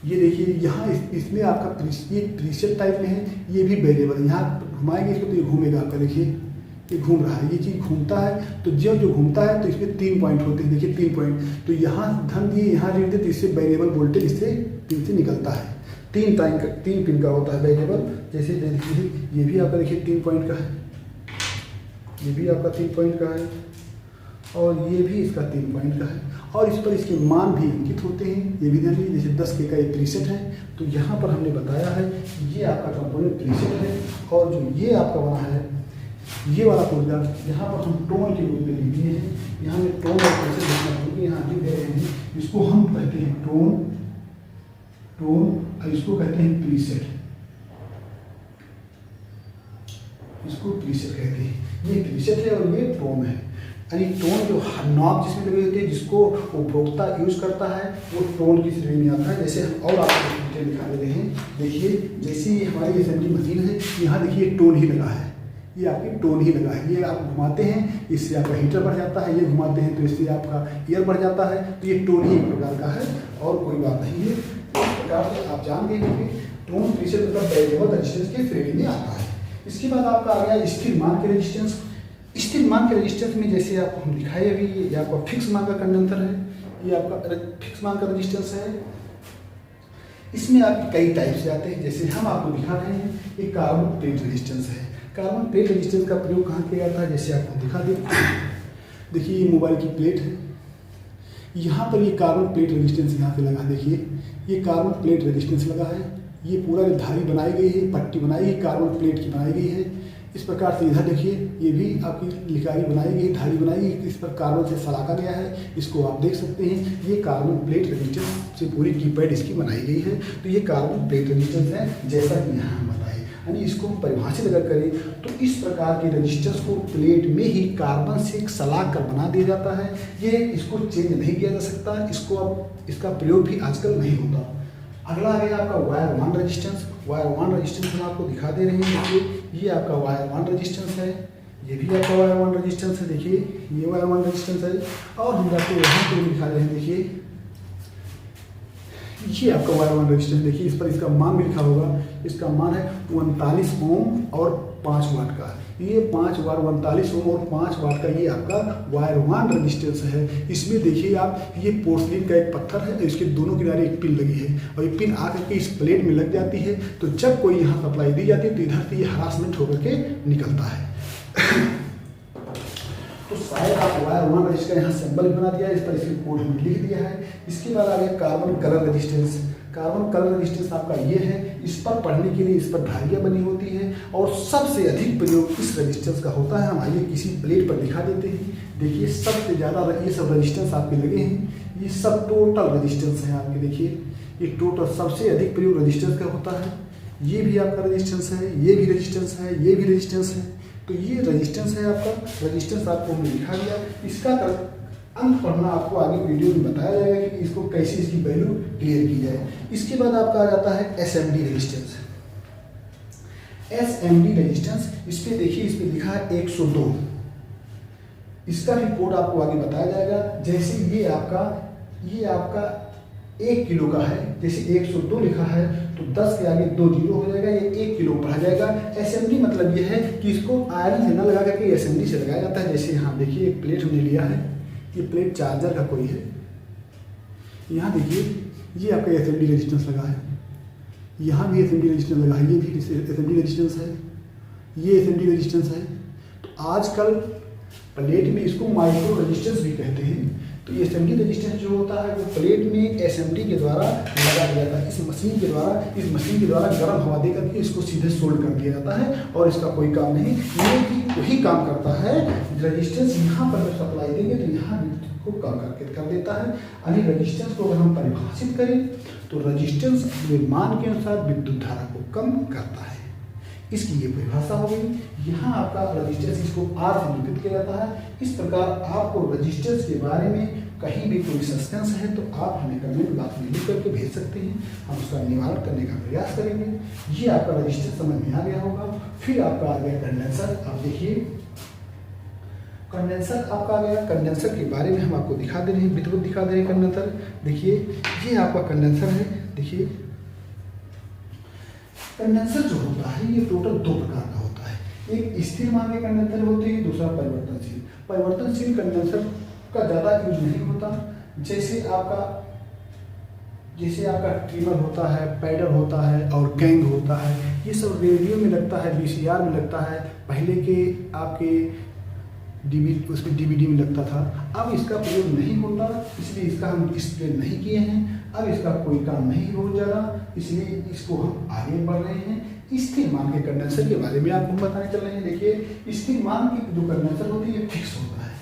[SPEAKER 1] ये देखिए यहाँ इसमें आपका ये प्रीसेट टाइप में है, ये भी वेरिएबल है। यहाँ घुमाएंगे इसको तो ये घूमेगा आपका, देखिए ये घूम रहा है, ये चीज़ घूमता है। तो जब जो घूमता है तो इसमें 3 पॉइंट होते हैं। देखिए 3 पॉइंट, तो यहाँ धन दिए, यहाँ ऋण दिए, तो इससे वेरिएबल वोल्टेज इससे पिन से निकलता है। 3 पिन का होता है वेरिएबल। जैसे देखिए ये भी आपका देखिए 3 पॉइंट का है, ये भी आपका 3 पॉइंट का है, और ये भी इसका 3 पॉइंट का है। और इस पर इसके मान भी अंकित होते हैं, ये भी ध्यान दीजिए। जैसे 10 के का ये प्रीसेट है, तो यहाँ पर हमने बताया है ये आपका कंपोनेंट प्रीसेट है। और जो ये आपका बना है ये वाला पुर्जा, यहाँ पर हम टोन के रूप में लिख दिए हैं। यहाँ में टोन और प्रीसेट देखना क्योंकि यहाँ लिख दे रहे हैं, इसको हम कहते हैं टोन, और इसको कहते हैं प्रीसेट, इसको प्रीसेट कहते हैं। ये प्रीसेट है और ये टोन है। यानी टोन जो नॉब जिसमें लगे होते हैं, जिसको उपभोक्ता यूज करता है, वो टोन की श्रेणी में आता है। जैसे हम और आपको डिटेल दिखा देते हैं। देखिए जैसे ये हमारी असेंबली मशीन है, यहाँ देखिए टोन ही लगा है, ये आपकी टोन ही लगा है। ये आप घुमाते हैं, इससे आपका हीटर बढ़ जाता है, ये घुमाते हैं तो इससे आपका एयर बढ़ जाता है। तो ये टोन ही एक प्रकार का है और कोई बात नहीं है। इस प्रकार से आप जान गए कि टोन प्रीसेट मतलब वेरिएबल रेजिस्टेंस की श्रेणी में आता है। इसके बाद आपका आ गया स्थिर मान के रेजिस्टेंस। स्थिर मान के रेजिस्टेंस में जैसे आपको हम दिखाए अभी, ये आपका फिक्स मान का कंडेंसर है, ये आपका फिक्स मान का रेजिस्टेंस है। इसमें आपके कई टाइप से आते हैं, जैसे हम आपको दिखा रहे हैं, एक कार्बन प्लेट रेजिस्टेंस है। कार्बन प्लेट रेजिस्टेंस का प्रयोग कहाँ किया जाता है, जैसे आपको दिखा दें। देखिए ये मोबाइल की प्लेट है, यहाँ पर ये कार्बन प्लेट रेजिस्टेंस यहाँ पे लगा। देखिए ये कार्बन प्लेट रेजिस्टेंस लगा है, ये पूरा धारी बनाई गई है, पट्टी बनाई है, कार्बन प्लेट की बनाई गई है। इस प्रकार से इधर देखिए ये भी आपकी लिखाई बनाई गई, धारी बनाई गई, इस पर कार्बन से सलाखा गया है, इसको आप देख सकते हैं। ये कार्बन प्लेट रेजिस्टेंस से पूरी कीपैड इसकी बनाई गई है। तो ये कार्बन प्लेट रेजिस्टेंस है, जैसा कि यहाँ हम बताए। यानी इसको हम परिभाषित अगर करें तो इस प्रकार के रेजिस्टेंस को प्लेट में ही कार्बन से एक सलाख कर बना दिया जाता है। ये इसको चेंज नहीं किया जा सकता, इसको अब इसका प्रयोग भी आजकल नहीं होता। अगला आ गया आपका wire one resistance. Wire one resistance हम आपको दिखा दे रहे हैं। देखिए ये आपका वायर 1 रेजिस्टेंस है, ये भी आपका वायर 1 रेजिस्टेंस है। देखिए ये वायर 1 रेजिस्टेंस है। और हम जाके यहाँ पे दिखा रहे हैं, देखिए ये आपका वायर 1 रेजिस्टेंस। देखिए इस पर इसका मान भी लिखा होगा, इसका मान है 39 ओम और 5 वाट का। ये 5 वाट 39 ओम और 5 वाट का ये आपका वायर 1 रेजिस्टेंस है। इसमें देखिए आप, ये पोर्सलिन का एक पत्थर है, इसके दोनों किनारे एक पिन लगी है और ये पिन आकर के इस प्लेट में लग जाती है। तो जब कोई यहाँ सप्लाई दी जाती है तो इधर से ये हरासमेंट होकर के निकलता है। तो शायद आप वायर 1 रजिस्टर यहाँ सिंबल बना दिया है, इस पर इसके कोड में लिख दिया है। इसके बाद आ गया carbon colour resistance. Carbon colour resistance आपका ये है, इस पर पढ़ने के लिए इस पर धारियाँ बनी होती हैं और सबसे अधिक प्रयोग इस रेजिस्टेंस का होता है। हम आइए किसी प्लेट पर दिखा देते हैं। देखिए सबसे ज़्यादा ये सब रेजिस्टेंस आपके लगे हैं, ये सब टोटल रेजिस्टेंस है आपके। देखिए ये टोटल सबसे अधिक प्रयोग रेजिस्टेंस का होता है। ये भी आपका रेजिस्टेंस है, ये भी रेजिस्टेंस है, ये भी रेजिस्टेंस है। तो ये रेजिस्टेंस है आपका। रेजिस्टेंस आपको हमने लिखा दिया, इसका अंत पढ़ना आपको आगे वीडियो में बताया जाएगा कि इसको कैसे इसकी वैल्यू क्लियर की जाए। इसके बाद आपका आ जाता है एसएमडी रेजिस्टेंस। एसएमडी रेजिस्टेंस, इस पे देखिए, इस पे लिखा है 102। इसका भी कोड आपको आगे बताया जाएगा। जैसे ये आपका 1 किलो का है, जैसे 102 लिखा है तो 10 के आगे 2 जीरो हो जाएगा, ये 1 किलो पढ़ा जाएगा। एसएमडी मतलब ये है कि इसको आयरन से न लगा करके एसएमडी से लगाया जाता है। जैसे यहाँ देखिए एक प्लेट हमने लिया है, ये प्लेट चार्जर का कोई है। यहाँ देखिए ये आपका एसएमडी रेजिस्टेंस लगा है, यहाँ भी एसएमडी रेजिस्टेंस लगा है, ये भी एसएमडी रेजिस्टेंस है, ये एसएमडी रेजिस्टेंस है। तो आजकल प्लेट में इसको माइक्रो रेजिस्टेंस भी कहते हैं। तो ये एसएमडी रेजिस्टेंस जो होता है वो प्लेट में एसएमडी के द्वारा लगा दिया जाता है। इस मशीन के द्वारा गर्म हवा दे करके इसको सीधे सोल्ड कर दिया जाता है और इसका कोई काम नहीं, ये भी वही काम करता है। रेजिस्टेंस यहाँ पर जब सप्लाई देंगे तो यहाँ को कम करके कर देता है। यानी रेजिस्टेंस को अगर हम परिभाषित करें तो रेजिस्टेंस अपने मान के अनुसार विद्युत धारा को कम करता है। इसकी ये परिभाषा हो गई। यहाँ आपका रेजिस्टेंस, इसको आर से निरूपित किया जाता है। इस प्रकार आपको रेजिस्टेंस के बारे में कहीं भी कोई सस्पेंस है तो आप हमें कमेंट बॉक्स में लिख करके भेज सकते हैं, हम उसका निवारण करने का प्रयास करेंगे। ये आपका रेजिस्टेंस समझ में आ गया होगा। फिर आपका आ गया कंडेंसर। आप देखिए कंडेंसर आपका आ गया। कंडेंसर के बारे में हम आपको दिखा दे रहे हैं, विद्युत दिखा दे रहे हैं कंडेंसर। देखिए ये आपका कंडेंसर है। देखिए कंडेंसर जो होता है ये टोटल 2 प्रकार का होता है। एक स्थिर मान के कंडेंसर होते हैं, दूसरा परिवर्तनशील। परिवर्तनशील कंडेंसर का ज़्यादा यूज नहीं होता। जैसे आपका ट्रिमर होता है, पैडल होता है और गैंग होता है, ये सब रेडियो में लगता है, वीसीआर में लगता है। पहले के आपके उसमें डीवीडी में लगता था। अब इसका प्रयोग नहीं होता, इसलिए इसका हम डिस्प्ले नहीं किए हैं। अब इसका कोई काम नहीं हो जा रहा, इसलिए इसको हम आगे बढ़ रहे हैं। स्थिर मान के कंडेंसर के बारे में आपको बताने चल रहे हैं। देखिए स्थिर मान की जो कंडेंसर होती है ये फिक्स होता है,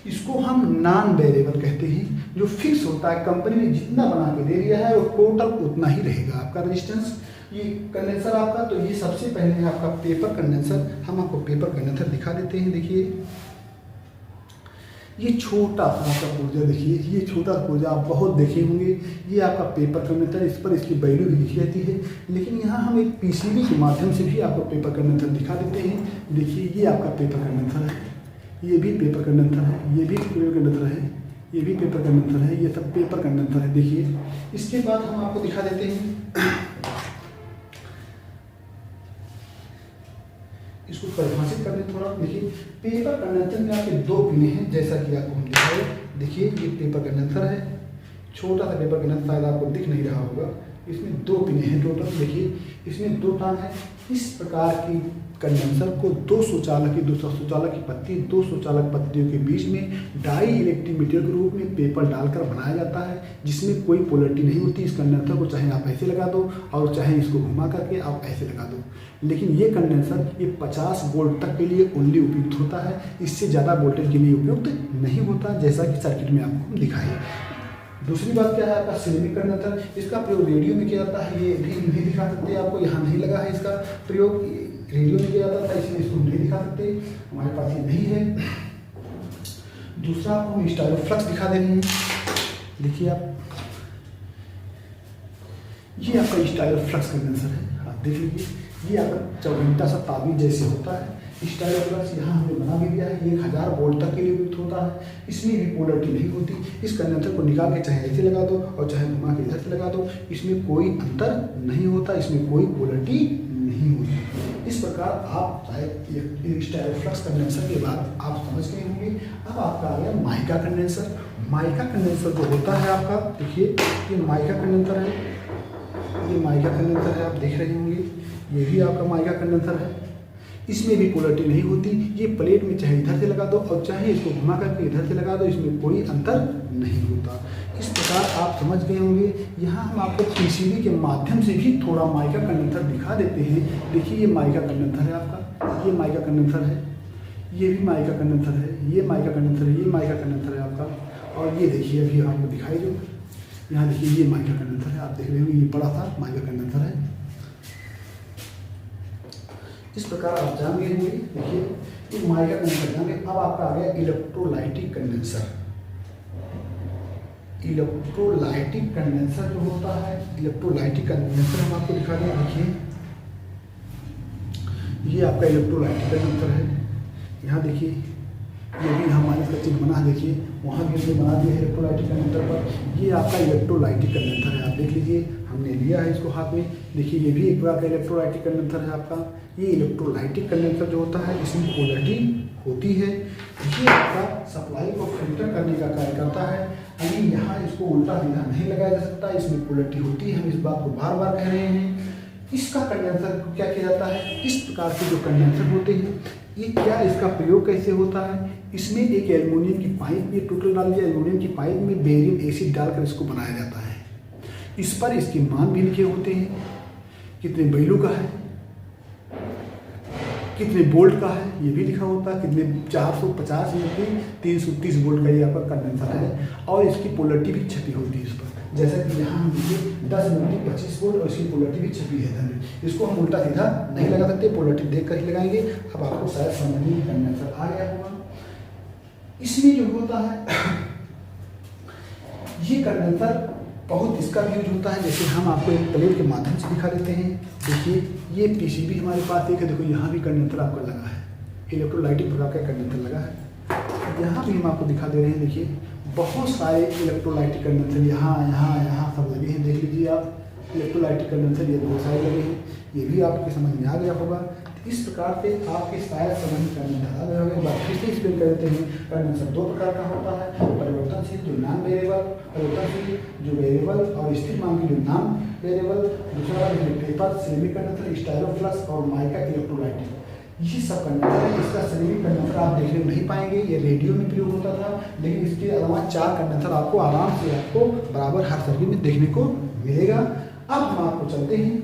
[SPEAKER 1] इसको हम नॉन वेरिएबल कहते हैं। जो फिक्स होता है, कंपनी ने जितना बना के दे दिया है वो टोटल उतना ही रहेगा आपका रेजिस्टेंस। ये कंडेंसर आपका, तो ये सबसे पहले है आपका पेपर कंडेंसर। हम आपको पेपर कंडेंसर दिखा देते हैं। देखिए ये छोटा सा आपका पुर्जा, देखिए ये छोटा पुर्जा आप बहुत देखे होंगे। ये आपका पेपर कंडेंसर, इस पर इसकी वैल्यू भी लिखी रहती है। लेकिन यहाँ हम एक पीसीबी के माध्यम से भी आपको पेपर कंडेंसर दिखा देते हैं। देखिए ये आपका पेपर कंडेंसर है, ये भी पेपर कंडेंसर है, ये भी पेपर कंडेंसर है, ये भी पेपर कंडेंसर है, ये सब पेपर कंडेंसर है। देखिए इसके बाद हम आपको दिखा देते हैं, इसको परिभाषित करने थोड़ा। देखिए पेपर कंडेंसर में आपके 2 पिने हैं, जैसा कि आपको हम दिखाए। देखिए ये पेपर कंडेंसर है, छोटा सा पेपर कंडेंसर, शायद आपको दिख नहीं रहा होगा। इसमें 2 पिने हैं टोटल। देखिए इसमें 2 टांग है। इस प्रकार की कंडेंसर को 2 सुचालक की पत्ती, 2 सुचालक पत्तियों के बीच में डाई इलेक्ट्रिक मटेरियल के रूप में पेपर डालकर बनाया जाता है, जिसमें कोई पोलरिटी नहीं होती। इस कंडेंसर को चाहे आप ऐसे लगा दो और चाहे इसको घुमा करके आप ऐसे लगा दो। लेकिन ये कंडेंसर ये 50 वोल्ट तक के लिए ओनली उपयुक्त होता है, इससे ज़्यादा वोल्टेज के लिए उपयुक्त नहीं होता, जैसा कि सर्किट में आपको दिखाई। दूसरी बात क्या है आपका सिरेमिक कंडेंसर। इसका प्रयोग रेडियो में किया जाता है। ये भी नहीं दिखा सकते आपको, यहाँ नहीं लगा है। इसका प्रयोग रेडियो में किया जाता था, इसलिए इसको नहीं दिखा सकते, हमारे पास ये नहीं है। दूसरा आपको हम स्टाइलोफ्लक्स दिखा दे रहे हैं। देखिए आप, ये आपका स्टाइलोफ्लक्स कंडेंसर है, आप देख लीजिए। ये आपका चौघंटा सा ताबीज जैसे होता है। स्टाइलोफ्लक्स यहाँ हमने बना भी दिया है, 1000 वोल्ट तक के लिए उपयुक्त होता है। इसमें भी पोलरिटी नहीं होती। इस कंडेंसर को निकाल के चाहे ऐसे लगा दो और चाहे घुमा के इधर से लगा दो, इसमें कोई अंतर नहीं होता, इसमें कोई पोलरिटी नहीं होती। इस प्रकार आप चाहे स्टाइलोफ्लक्स कंडेंसर के बाद आप समझ गए होंगे। अब आपका आ गया माइका कंडेंसर। माइका कंडेंसर जो होता है आपका, देखिए ये माइका कंडेंसर है, ये माइका कंडेंसर है, आप देख रहे होंगे, ये भी आपका माइका कंडेंसर है। इसमें भी पोलरिटी नहीं होती। ये प्लेट में चाहे इधर से लगा दो और चाहे इसको घुमा करके इधर से लगा दो, इसमें कोई अंतर नहीं होता। इस प्रकार आप समझ गए होंगे। यहाँ हम आपको पीसीबी के माध्यम से भी थोड़ा माइका कंडेंसर दिखा देते हैं। देखिए ये माइका कंडेंसर है आपका, ये माइका कंडेंसर है, ये भी माइका कंडेंसर है, ये माइका कंडेंसर है, ये माइका कंडेंसर है आपका। और ये देखिए अभी आपको दिखाई दो, यहाँ देखिए ये माइका कंडेंसर है, आप देख रहे होंगे, ये बड़ा सा माइका कंडेंसर है। इस प्रकार आप जान गए होंगे। देखिए ये माइका कंडेंसर जान गए। अब आपका आ गया इलेक्ट्रोलाइटिक कंडेंसर। इलेक्ट्रोलाइटिक कंडेंसर जो होता है, इलेक्ट्रोलाइटिक कंडेंसर हम आपको दिखा दें। देखिए ये आपका इलेक्ट्रोलाइटिक कंडेंसर है। यहाँ देखिए ये भी हमारे इसका चिन्ह बना है, देखिए वहाँ भी हमने बना दिया है इलेक्ट्रोलाइटिक कंडेंसर पर। ये आपका इलेक्ट्रोलाइटिक कंडेंसर है, आप देख लीजिए, हमने लिया है इसको हाथ में। देखिए ये भी एक प्रकार का इलेक्ट्रोलाइटिक कंडेंसर है आपका। ये इलेक्ट्रोलाइटिक कंडेंसर जो होता है इसमें पोलरिटी होती है। ये आपका सप्लाई को फिल्टर करने का कार्य करता है। अभी यहाँ इसको उल्टा सीधा नहीं लगाया जा सकता, इसमें पोलरिटी होती है, हम इस बात को बार बार कह रहे हैं। इसका कंडेंसर क्या किया जाता है, इस प्रकार के जो कंडेंसर होते हैं, ये क्या, इसका प्रयोग कैसे होता है, इसमें एक एल्युमिनियम की पाइप, ये टोटल डाल दिया, एल्युमिनियम की पाइप में बेरियम एसिड डालकर इसको बनाया जाता है। इस पर इसके मान भी लिखे होते हैं, कितने वैल्यू का है, कितने वोल्ट का है, ये भी लिखा होता है, कितने 450 या 330 वोल्ट का ये आपका कंडेंसर है। और इसकी पोलरिटी भी छपी होती है इस पर, जैसा कि यहाँ हम देखिए 10 मिनट 25 वोल्ट और इसकी पोलरिटी भी छपी है। इसको हम उल्टा सीधा नहीं लगा सकते, पोलरिटी देख कर ही लगाएंगे। अब आपको शायद समझ में कंडेंसर आ गया होगा। इसमें जो होता है ये कंडेंसर बहुत इसका भी यूज होता है। जैसे हम आपको एक प्लेट के माध्यम से दिखा देते हैं। देखिए ये पीसीबी हमारे पास एक है, देखो यहाँ भी कंडेंसर आपका लगा है, इलेक्ट्रोलाइटिक प्रकार का कंडेंसर लगा है। यहाँ भी हम आपको दिखा दे रहे हैं, देखिए बहुत सारे इलेक्ट्रोलाइटिक कंडेंसर यहाँ सब लगे हैं, देख लीजिए आप। इलेक्ट्रोलाइटिक कंडेंसर ये दो साइड लगे हैं, ये भी आपके समझ में आ गया होगा। इस प्रकार से आपके शायद समझ में कंडेंसर आ गया होगा। एक बार फिर से एक्सप्लेन कर देते हैं। कंडेंसर दो प्रकार का होता है, परिवर्तनशील जो नॉन वेरिएबल, परिवर्तनशील जो वेरिएबल और स्थिर मान की जो नॉन वेरिएबल। दूसरा पेपर, सिरेमिक कंडेंसर, स्टाइलोफ्लक्स और माइका इलेक्ट्रोलाइटिक, ये सब कंडेंसर है। इसका सिरेमिक कंडेंसर आप देखने को नहीं पाएंगे, ये रेडियो में प्रयोग होता था, लेकिन इसके अलावा 4 कंडेंसर आपको आराम से आपको बराबर हर सर्किट में देखने को मिलेगा। अब हम आपको चलते हैं,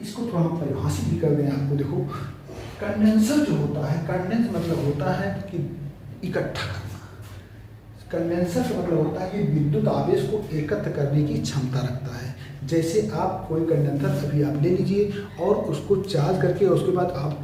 [SPEAKER 1] इसको थोड़ा हम परिभाषित भी कर दें आपको। देखो कंडेंसर जो होता है, कंडेंस मतलब होता है कि इकट्ठा करना। कंडेंसर का मतलब होता है कि विद्युत आवेश को एकत्र करने की क्षमता रखता है। जैसे आप कोई कंडेंसर अभी आप ले लीजिए और उसको चार्ज करके उसके बाद आप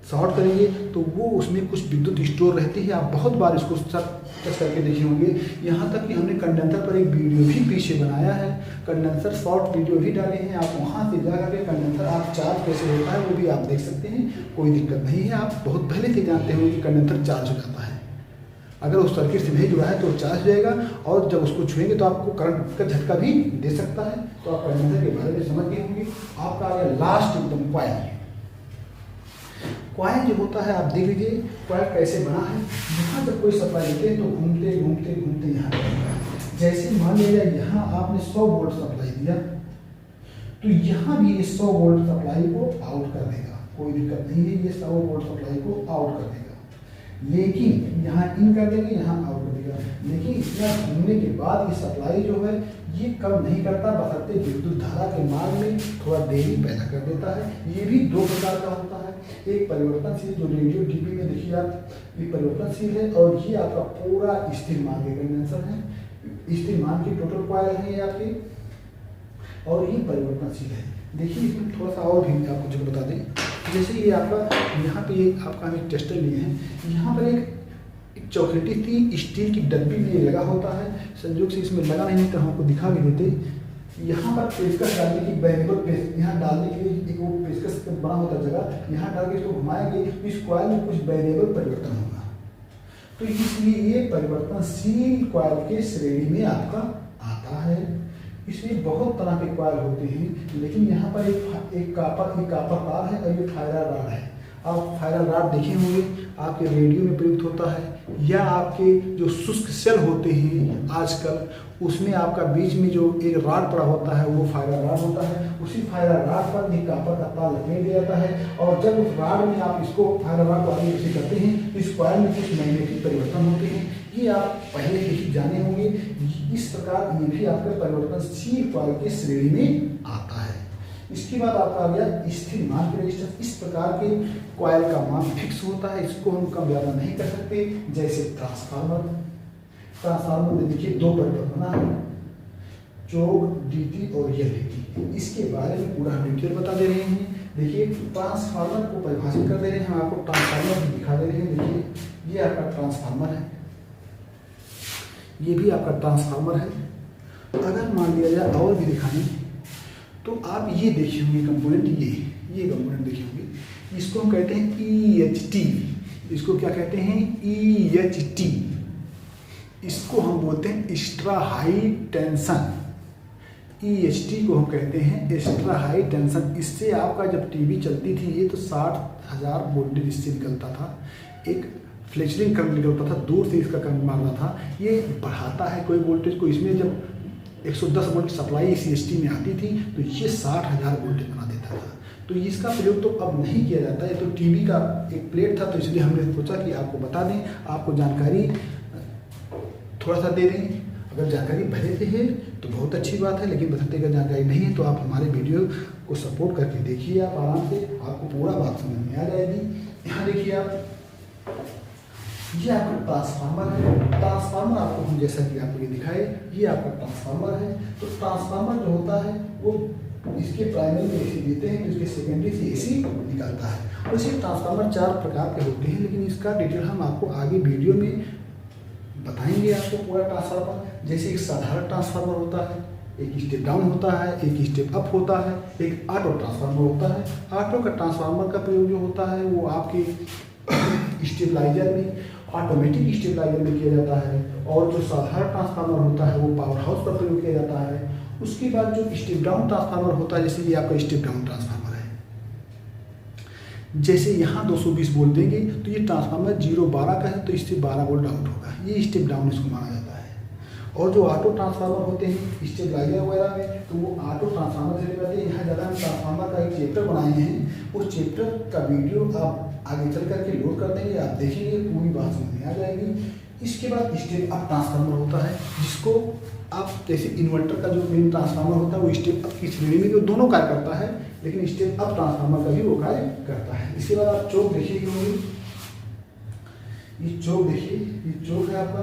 [SPEAKER 1] शॉर्ट करेंगे तो वो उसमें कुछ विद्युत स्टोर रहती है। आप बहुत बार इसको टच करके देखे होंगे। यहाँ तक कि हमने कंडेंसर पर एक वीडियो भी पीछे बनाया है, कंडेंसर शॉर्ट वीडियो भी डाले हैं। आप वहाँ से जा करके कंडेंसर आप चार्ज कैसे होता है वो भी आप देख सकते हैं, कोई दिक्कत नहीं है। आप बहुत पहले से जानते होंगे कि कंडेंसर चार्ज हो जाता है, अगर उस सर्किट से नहीं जुड़ा है तो चार्ज हो जाएगा और जब उसको छुएंगे तो आपको करंट का झटका भी दे सकता है। तो आप कंडेंसर के बारे में समझ गए होंगे। आपका आ गया लास्ट एकदम कॉइल। कॉइल जो होता है आप देख लीजिए कॉइल कैसे बना है। यहाँ जब कोई सप्लाई देते हैं तो घूमते घूमते घूमते यहाँ पर, जैसे मान लीजिए यहाँ आपने 100 वोल्ट सप्लाई दिया तो यहाँ भी ये 100 वोल्ट सप्लाई को आउट कर देगा, कोई दिक्कत नहीं है, ये 100 वोल्ट सप्लाई को आउट कर देगा। लेकिन यहाँ इन कर देंगे, यहाँ आउट कर देगा। लेकिन इतना घूमने के बाद ये सप्लाई जो है ये कम नहीं करता, बशर्ते विद्युत धारा के मार्ग में थोड़ा देरी पैदा कर देता है। ये भी दो प्रकार का होता है, एक परिवर्तनशील जो रेडियो डीपी में देखिए आप, ये परिवर्तनशील है और ये आपका पूरा स्थिर मान के कंडेंसर है। स्थिर मान की टोटल कॉइल है ये आपकी, और ये परिवर्तनशील है। देखिए इसमें थोड़ा सा और भी आपको जो बता दें, जैसे ये आपका यहाँ पे ये आपका हम एक टेस्टर लिए हैं, यहाँ पर एक चौखटी थी स्टील की डब्बी में ये लगा होता है। संयोग से इसमें लगा नहीं तो हमको दिखा भी देते। यहाँ पर पेचकस डालने की वेरिएबल पेच यहाँ डालने के लिए एक वो पेचकस बना होता जगह, यहाँ डाल के इसको घुमाएंगे तो इस कॉइल में कुछ वेरिएबल परिवर्तन होगा। तो इसलिए ये परिवर्तनशील कॉइल के श्रेणी में आपका आता है। इसमें बहुत तरह के कॉइल होते हैं, लेकिन यहाँ पर एक कापर तार है और ये फायरर रॉड है। आप फायरर रॉड देखे होंगे, आपके रेडियो में प्रयुक्त होता है, या आपके जो शुष्क सेल होते हैं आजकल, उसमें आपका बीच में जो एक रॉड पड़ा होता है वो फायरर रॉड होता है। उसी फायरर रॉड पर एक कापर का तार लपेट दिया जाता है, और जब उस रॉड में आप इसको फायरर रॉड को आगे पीछे करते हैं तो इस कॉइल में कुछ मैग्नेटिक परिवर्तन होते हैं। ये आप पहले से ही जाने होंगे। इस प्रकार ये भी आपके परिवर्तनशील कॉइल के श्रेणी में आता है। इसके बाद आपका आ गया स्थिर मान के रेजिस्टेंस। इस प्रकार के कॉइल का मान फिक्स होता है, इसको हम कम ज़्यादा नहीं कर सकते। जैसे ट्रांसफार्मर में देखिए दो परिवर्तन है, चोक, डीटी और एलईडी। इसके बारे में पूरा हम डिटेल बता दे रहे हैं। देखिए ट्रांसफार्मर को परिभाषित कर दे रहे हैं, हम आपको ट्रांसफार्मर भी दिखा दे रहे हैं। देखिए ये आपका ट्रांसफार्मर है, ये भी आपका ट्रांसफार्मर है। अगर मान लिया जाए और भी दिखाने तो आप ये देखे होंगे कंपोनेंट, ये कंपोनेंट देखे होंगे। इसको हम कहते हैं EHT। इसको क्या कहते हैं? EHT। इसको हम बोलते हैं एक्स्ट्रा हाई टेंशन। EHT को हम कहते हैं एक्स्ट्रा हाई टेंशन। इससे आपका जब टीवी चलती थी ये तो 60,000 वोल्टेज इससे निकलता था, एक फ्लैशरिंग करंट निकलता था, दूर से इसका करंट मारना था। ये बढ़ाता है कोई वोल्टेज को। इसमें जब 110 वोल्ट की सप्लाई इस EHT में आती थी तो ये 60,000 वोल्टेज बना देता था। तो इसका प्रयोग तो अब नहीं किया जाता है। तो टीवी का एक प्लेट था, तो इसलिए हमने सोचा कि आपको बता दें, आपको जानकारी थोड़ा सा दे दें। अगर जानकारी भले से है तो बहुत अच्छी बात है, लेकिन बदलते अगर जानकारी नहीं है तो आप हमारे वीडियो को सपोर्ट करके देखिए, आप आराम से, आपको पूरा बात समझ में आ जाएगी। यहाँ देखिए आप, ये आपका ट्रांसफार्मर है। ट्रांसफार्मर आपको हम जैसा कि आपको ये दिखाए, ये आपका ट्रांसफार्मर है। तो ट्रांसफार्मर जो होता है वो इसके प्राइमरी में एसी देते हैं तो इसके सेकेंडरी से एसी निकलता है। वैसे ट्रांसफार्मर 4 प्रकार के होते हैं, लेकिन इसका डिटेल हम आपको आगे वीडियो में बताएंगे आपको पूरा ट्रांसफार्मर। जैसे एक साधारण ट्रांसफार्मर होता है, एक स्टेप डाउन होता है, एक स्टेप अप होता है, एक ऑटो ट्रांसफार्मर होता है। ऑटो का ट्रांसफार्मर का प्रयोग जो होता है वो आपके स्टेबलाइजर में, ऑटोमेटिक स्टेबलाइजर में किया जाता है, और जो साधारण ट्रांसफार्मर होता है वो पावर हाउस पर प्रयोग किया जाता है। उसके बाद जो स्टेप डाउन ट्रांसफार्मर होता है, जैसे ये आपका स्टेप डाउन ट्रांसफार्मर है, जैसे यहाँ 220 वोल्ट देंगे तो ये ट्रांसफार्मर 0-12 का है तो इससे 12 वोल्ट आउट होगा, ये स्टेप डाउन इसको माना जाता है। और जो ऑटो ट्रांसफार्मर होते हैं स्टेबलाइजर वगैरह में, तो वो ऑटो ट्रांसफार्मर से जाते हैं। यहाँ ज़्यादा हम ट्रांसफार्मर का एक चैप्टर बनाए हैं, उस चैप्टर का वीडियो आप आगे चल करके लोड कर देंगे, आप देखेंगे पूरी बात समझ में आ जाएगी। इसके बाद स्टेप अप ट्रांसफार्मर होता है, जिसको आप जैसे इन्वर्टर का जो मेन ट्रांसफार्मर होता है वो स्टेप अप की श्रेणी में जो दोनों कार्य करता है, लेकिन स्टेप अप ट्रांसफार्मर का भी वो कार्य करता है। इसके बाद आप चौक देखिए, ये चौक देखिए, ये चौक है आपका।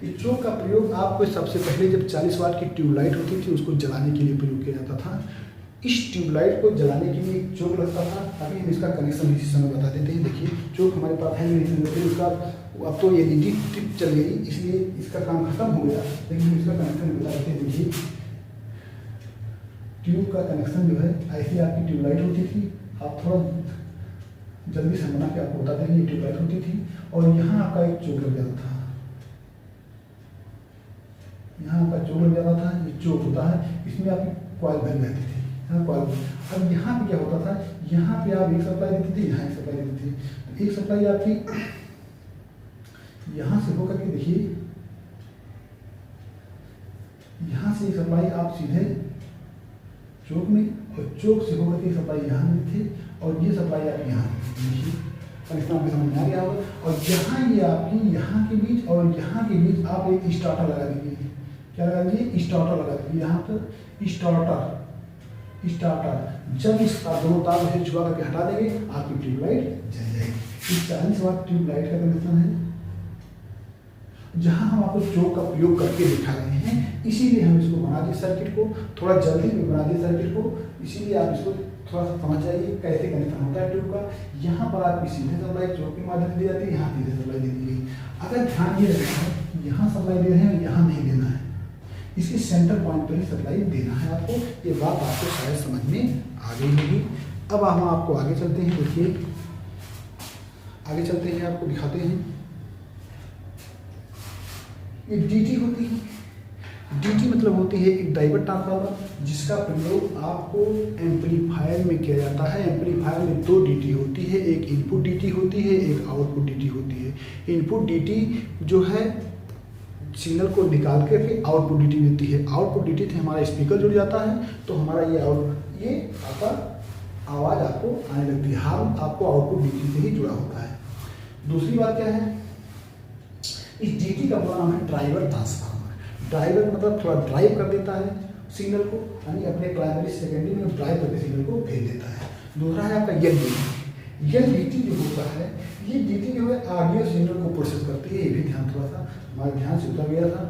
[SPEAKER 1] ये चौक का प्रयोग आपको सबसे पहले जब 40 वाट की ट्यूबलाइट होती थी उसको जलाने के लिए प्रयोग किया जाता था। इस ट्यूबलाइट को जलाने के लिए एक चौक लगता था। अभी हम इसका कनेक्शन इसी समय बता देते हैं। देखिए चौक हमारे पास है नहीं, लेकिन उसका अब तो LED टिप चल गई, इसलिए इसका काम खत्म हो गया, लेकिन हम इसका कनेक्शन बता देते हैं। देखिए ट्यूब का कनेक्शन जो है, ऐसी आपकी ट्यूबलाइट होती थी। आप थोड़ा जल्दी से बना के आपको बता दें, ये ट्यूबलाइट होती थी और यहाँ आपका एक चौक लग जाता था, यहाँ आपका चौक लग जाता था। ये चौक होता है, इसमें आपकी कॉइल भरी रहती थी, यहाँ कॉइल। अब यहाँ पे क्या होता था, यहाँ पे आप एक सप्लाई देती थी, यहाँ एक सप्लाई देती थी। तो एक सप्लाई आपकी यहाँ से होकर के देखिए, यहाँ से सप्लाई आप सीधे चौक में, और चौक से होकर के सप्लाई यहाँ में थे, और ये सप्लाई आप यहाँ देखिए, कनेक्शन आपके समझ में आ गया होगा। और यहाँ ये आपकी यहाँ के बीच और यहाँ के बीच आप एक स्टार्टर लगा दीजिए। क्या लगा दीजिए? स्टार्टर लगा दीजिए। यहाँ पर स्टार्टर जब इसका दोनों तार से छुआ करके हटा देंगे, आपकी ट्यूबलाइट जल जाएगी। इस 40 वाट ट्यूबलाइट का कनेक्शन है, जहाँ हम आपको चौक का प्रयोग करके दिखा रहे हैं। इसीलिए हम इसको बना दिए सर्किट को, थोड़ा जल्दी में बना दिए सर्किट को, इसीलिए आप इसको थोड़ा सा समझ जाइए कैसे कनेक्शन होता है ट्यूब का। यहाँ पर आपकी सीधे सप्लाई चौक के माध्यम से दी जाती है, यहाँ सीधे सप्लाई दे दी गई। अगर ध्यान ये रखना है, यहाँ सप्लाई दे रहे हैं, यहाँ नहीं देना है। इसके सेंटर पॉइंट पर ही सप्लाई देना है आपको। ये बात आपको शायद समझ में आ गई होगी। अब हम आपको आगे चलते हैं। देखिए आगे चलते हैं, आपको दिखाते हैं। ये डीटी होती है। डीटी मतलब होती है एक डाइवर्ट ट्रांसफार्मर, जिसका प्रयोग आपको एम्पलीफायर में किया जाता है। एम्पलीफायर में दो डीटी होती है, एक इनपुट डीटी होती है, एक आउटपुट डीटी होती है। इनपुट डीटी जो है सिग्नल को निकाल के फिर आउटपुट डीटी देती है। आउटपुट डीटी से हमारा स्पीकर जुड़ जाता है, तो हमारा ये आपका आवाज़ आपको आने लगती है। हार्म आपको आउटपुट डीटी से ही जुड़ा होता है। दूसरी बात क्या है, इस डीटी का पूरा नाम है ड्राइवर ट्रांसफार्मर। ड्राइवर मतलब थोड़ा ड्राइव कर देता है सिग्नल को, यानी अपने प्राइमरी सेकेंडरी में ड्राइव करके सिग्नल को भेज देता है। दूसरा है आपका एल डीटी जो होता है, ये डीटी जो है ऑडियो सिग्नल को प्रोसेस करती है। ये भी ध्यान थोड़ा सा हमारे ध्यान से उतर गया था।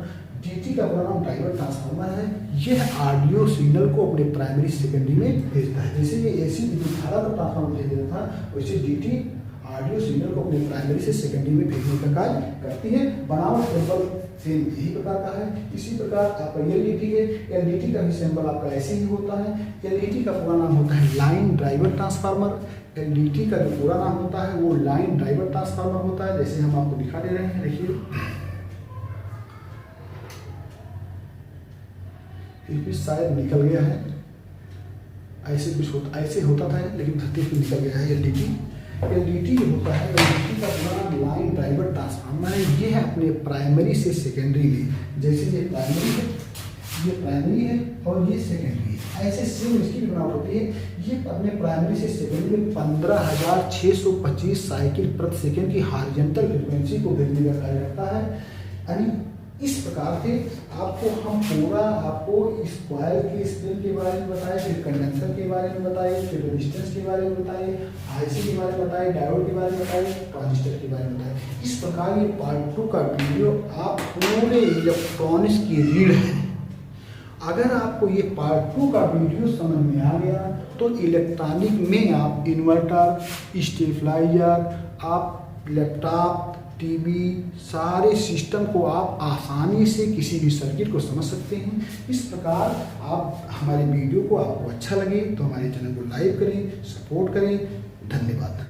[SPEAKER 1] डीटी का पूरा नाम ड्राइवर ट्रांसफार्मर है। यह ऑडियो सिग्नल को अपने प्राइमरी सेकेंडरी में भेजता है। जैसे ये एसी विद्युत धारा को ट्रांसफार्मर भेज देता था, वैसे डीटी ऑडियो सिग्नल को अपने प्राइमरी से सेकेंडरी में भेजने का कार्य करती है। बनावट सिंबल सेम यही प्रकार का है। इसी प्रकार आपका एलडीटी है। एलडीटी का भी सिंबल आपका ऐसे ही होता है। एलडीटी का पूरा नाम होता है लाइन ड्राइवर ट्रांसफार्मर। एलडीटी का जो पूरा नाम होता है वो लाइन ड्राइवर ट्रांसफार्मर होता है। जैसे हम आपको दिखा दे रहे हैं, देखिए ये भी शायद निकल गया है, ऐसे कुछ होता, ऐसे होता था लेकिन धरती पे निकल गया है। एलडीटी जो होता है, एलडीटी का पूरा नाम लाइन ड्राइवर ट्रांसफार्मर है। ये है अपने प्राइमरी से सेकेंडरी में, जैसे ये प्राइमरी है, ये प्राइमरी है और ये सेकेंडरी है, ऐसे सेम इसकी भी बनावट होती है। ये अपने प्राइमरी से सेकेंडरी में 15,625 साइकिल प्रति सेकेंड की हॉरिजॉन्टल फ्रीक्वेंसी को भेजने का कार्य करता है। यानी इस प्रकार से हम पूरा आपको इस कॉइल की स्प्रिंग के बारे में बताए, फिर कंडेंसर के बारे में बताए, फिर रेजिस्टेंस के बारे में बताए, आईसी के बारे में बताए, डायोड के बारे में बताए, ट्रांजिस्टर के बारे में बताए। इस प्रकार ये पार्ट 2 का वीडियो आप पूरे इलेक्ट्रॉनिक्स की रीढ़ है। अगर आपको ये पार्ट 2 का वीडियो समझ में आ गया तो इलेक्ट्रॉनिक में आप इन्वर्टर, स्टेबलाइजर, आप लैपटॉप, टीवी, सारे सिस्टम को आप आसानी से किसी भी सर्किट को समझ सकते हैं। इस प्रकार आप हमारे वीडियो को आपको अच्छा लगे तो हमारे चैनल को लाइक करें, सपोर्ट करें। धन्यवाद।